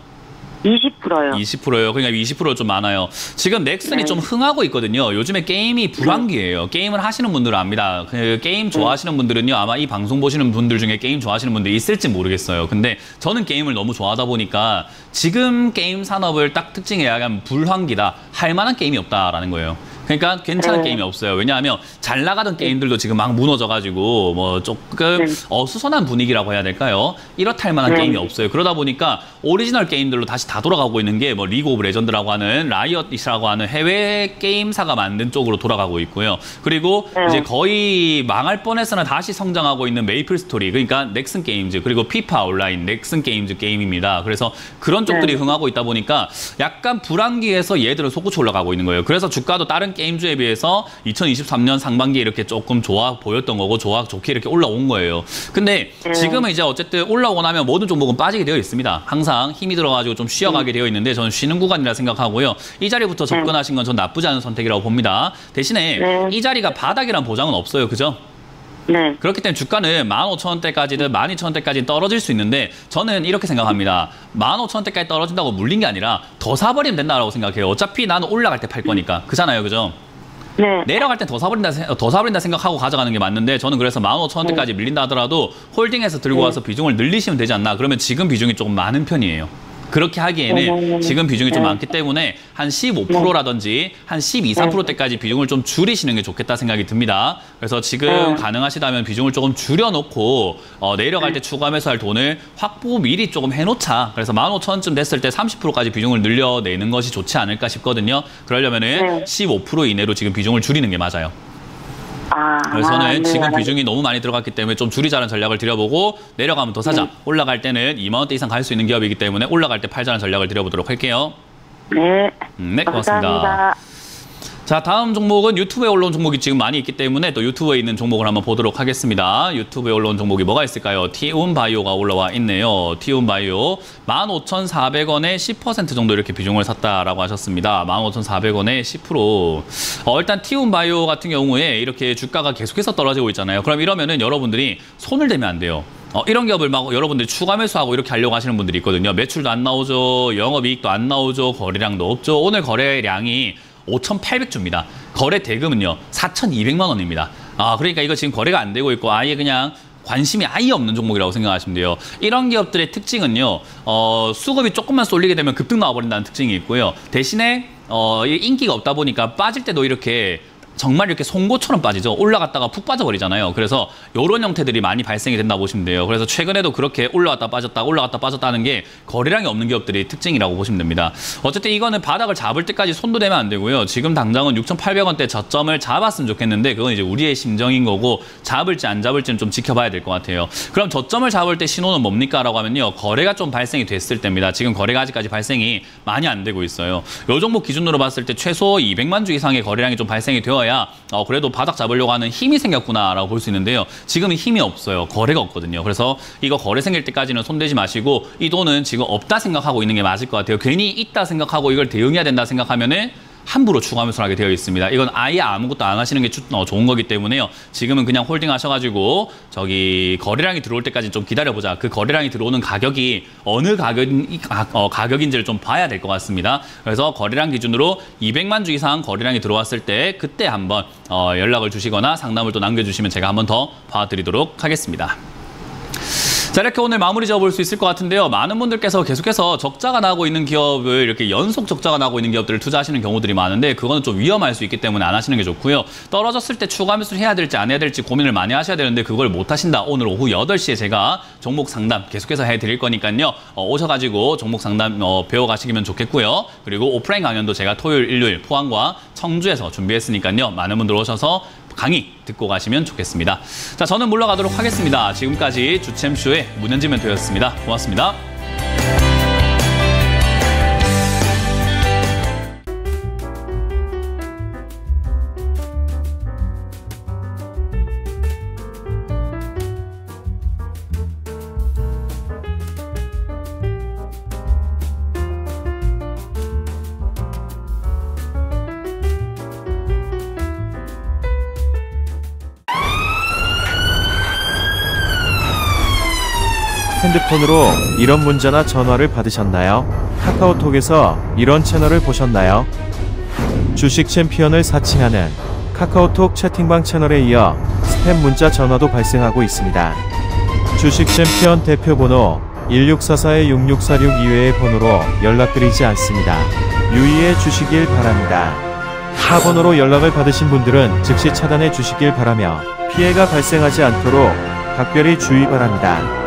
20%요. 20%요. 그러니까 20% 좀 많아요. 지금 넥슨이 좀 흥하고 있거든요. 요즘에 게임이 불황기예요. 게임을 하시는 분들은 압니다. 그 게임 좋아하시는 분들은요. 아마 이 방송 보시는 분들 중에 게임 좋아하시는 분들이 있을지 모르겠어요. 근데 저는 게임을 너무 좋아하다 보니까 지금 게임 산업을 딱 특징에 의하면 불황기다. 할 만한 게임이 없다라는 거예요. 그러니까 괜찮은 게임이 없어요. 왜냐하면 잘 나가던 게임들도 지금 막 무너져가지고 뭐 조금 어수선한 분위기라고 해야 될까요? 이렇다 할 만한 게임이 없어요. 그러다 보니까 오리지널 게임들로 다시 다 돌아가고 있는 게 뭐 리그 오브 레전드라고 하는 라이엇이라고 하는 해외 게임사가 만든 쪽으로 돌아가고 있고요. 그리고 이제 거의 망할 뻔해서는 다시 성장하고 있는 메이플 스토리, 그러니까 넥슨 게임즈, 그리고 피파 온라인 넥슨 게임즈 게임입니다. 그래서 그런 쪽들이 흥하고 있다 보니까 약간 불안기에서 얘들은 솟구쳐 올라가고 있는 거예요. 그래서 주가도 다른 게임주에 비해서 2023년 상반기에 이렇게 조금 좋아 보였던 거고 좋게 이렇게 올라온 거예요. 근데 지금은 이제 어쨌든 올라오고 나면 모든 종목은 빠지게 되어 있습니다. 항상 힘이 들어가지고 좀 쉬어가게 되어 있는데 저는 쉬는 구간이라 생각하고요. 이 자리부터 접근하신 건 전 나쁘지 않은 선택이라고 봅니다. 대신에 이 자리가 바닥이란 보장은 없어요. 그죠? 네. 그렇기 때문에 주가는 15,000원대까지든 12,000원대까지 떨어질 수 있는데 저는 이렇게 생각합니다. 15,000원대까지 떨어진다고 물린 게 아니라 더 사버리면 된다고 생각해요. 어차피 나는 올라갈 때 팔 거니까. 그잖아요. 그죠? 네. 내려갈 때 더 사버린다 생각하고 가져가는 게 맞는데 저는 그래서 15,000원대까지 밀린다 하더라도 홀딩해서 들고 와서 비중을 늘리시면 되지 않나. 그러면 지금 비중이 조금 많은 편이에요. 그렇게 하기에는 지금 비중이 좀 많기 때문에 한 15%라든지 한 12, 3%대까지 비중을 좀 줄이시는 게 좋겠다 생각이 듭니다. 그래서 지금 가능하시다면 비중을 조금 줄여놓고 내려갈 때 추가 매수할 돈을 확보 미리 조금 해놓자. 그래서 15,000원쯤 됐을 때 30%까지 비중을 늘려내는 것이 좋지 않을까 싶거든요. 그러려면은 15% 이내로 지금 비중을 줄이는 게 맞아요. 그래서 저는 지금 비중이 너무 많이 들어갔기 때문에 좀 줄이자는 전략을 드려보고 내려가면 더 사자. 올라갈 때는 2만 원대 이상 갈 수 있는 기업이기 때문에 올라갈 때 팔자는 전략을 드려보도록 할게요. 네. 네, 고맙습니다. 감사합니다. 자, 다음 종목은 유튜브에 올라온 종목이 지금 많이 있기 때문에 또 유튜브에 있는 종목을 한번 보도록 하겠습니다. 유튜브에 올라온 종목이 뭐가 있을까요? 티움바이오가 올라와 있네요. 티움바이오 15,400원에 10% 정도 이렇게 비중을 샀다라고 하셨습니다. 15,400원에 10%. 일단 티움바이오 같은 경우에 이렇게 주가가 계속해서 떨어지고 있잖아요. 그럼 이러면은 여러분들이 손을 대면 안 돼요. 이런 기업을 막 여러분들이 추가 매수하고 이렇게 하려고 하시는 분들이 있거든요. 매출도 안 나오죠. 영업이익도 안 나오죠. 거래량도 없죠. 오늘 거래량이 5,800주입니다. 거래 대금은요 4,200만 원입니다. 그러니까 이거 지금 거래가 안 되고 있고 아예 그냥 관심이 아예 없는 종목이라고 생각하시면 돼요. 이런 기업들의 특징은요 수급이 조금만 쏠리게 되면 급등 나와버린다는 특징이 있고요. 대신에 인기가 없다 보니까 빠질 때도 이렇게 정말 이렇게 송곳처럼 빠지죠. 올라갔다가 푹 빠져버리잖아요. 그래서 이런 형태들이 많이 발생이 된다 보시면 돼요. 그래서 최근에도 그렇게 올라갔다 빠졌다 올라갔다 빠졌다는 게 거래량이 없는 기업들이 특징이라고 보시면 됩니다. 어쨌든 이거는 바닥을 잡을 때까지 손도 대면 안 되고요. 지금 당장은 6,800원대 저점을 잡았으면 좋겠는데 그건 이제 우리의 심정인 거고 잡을지 안 잡을지는 좀 지켜봐야 될 것 같아요. 그럼 저점을 잡을 때 신호는 뭡니까? 라고 하면요. 거래가 좀 발생이 됐을 때입니다. 지금 거래가 아직까지 발생이 많이 안 되고 있어요. 요 종목 기준으로 봤을 때 최소 200만 주 이상의 거래량이 좀 발생이 되어야 그래도 바닥 잡으려고 하는 힘이 생겼구나라고 볼 수 있는데요. 지금은 힘이 없어요. 거래가 없거든요. 그래서 이거 거래 생길 때까지는 손대지 마시고 이 돈은 지금 없다 생각하고 있는 게 맞을 것 같아요. 괜히 있다 생각하고 이걸 대응해야 된다 생각하면은 함부로 추가 매수를 하게 되어 있습니다. 이건 아예 아무것도 안 하시는 게 좋은 거기 때문에요. 지금은 그냥 홀딩 하셔가지고 거래량이 들어올 때까지 좀 기다려보자. 그 거래량이 들어오는 가격이 어느 가격인지를 좀 봐야 될 것 같습니다. 그래서 거래량 기준으로 200만 주 이상 거래량이 들어왔을 때 그때 한번 연락을 주시거나 상담을 또 남겨주시면 제가 한번 더 봐드리도록 하겠습니다. 자, 이렇게 오늘 마무리 지어볼 수 있을 것 같은데요. 많은 분들께서 계속해서 적자가 나고 있는 기업을 이렇게 연속 적자가 나고 있는 기업들을 투자하시는 경우들이 많은데 그거는 좀 위험할 수 있기 때문에 안 하시는 게 좋고요. 떨어졌을 때 추가 매수를 해야 될지 안 해야 될지 고민을 많이 하셔야 되는데 그걸 못 하신다. 오늘 오후 8시에 제가 종목 상담 계속해서 해드릴 거니까요. 오셔가지고 종목 상담 배워가시면 좋겠고요. 그리고 오프라인 강연도 제가 토요일, 일요일 포항과 청주에서 준비했으니까요. 많은 분들 오셔서 강의 듣고 가시면 좋겠습니다. 자, 저는 물러가도록 하겠습니다. 지금까지 주챔쇼의 문현진 멘토였습니다. 고맙습니다. 핸드폰으로 이런 문자나 전화를 받으셨나요? 카카오톡에서 이런 채널을 보셨나요? 주식 챔피언을 사칭하는 카카오톡 채팅방 채널에 이어 스팸 문자 전화도 발생하고 있습니다. 주식 챔피언 대표번호 1644-6646 이외의 번호로 연락드리지 않습니다. 유의해 주시길 바랍니다. 4번으로 연락을 받으신 분들은 즉시 차단해 주시길 바라며 피해가 발생하지 않도록 각별히 주의 바랍니다.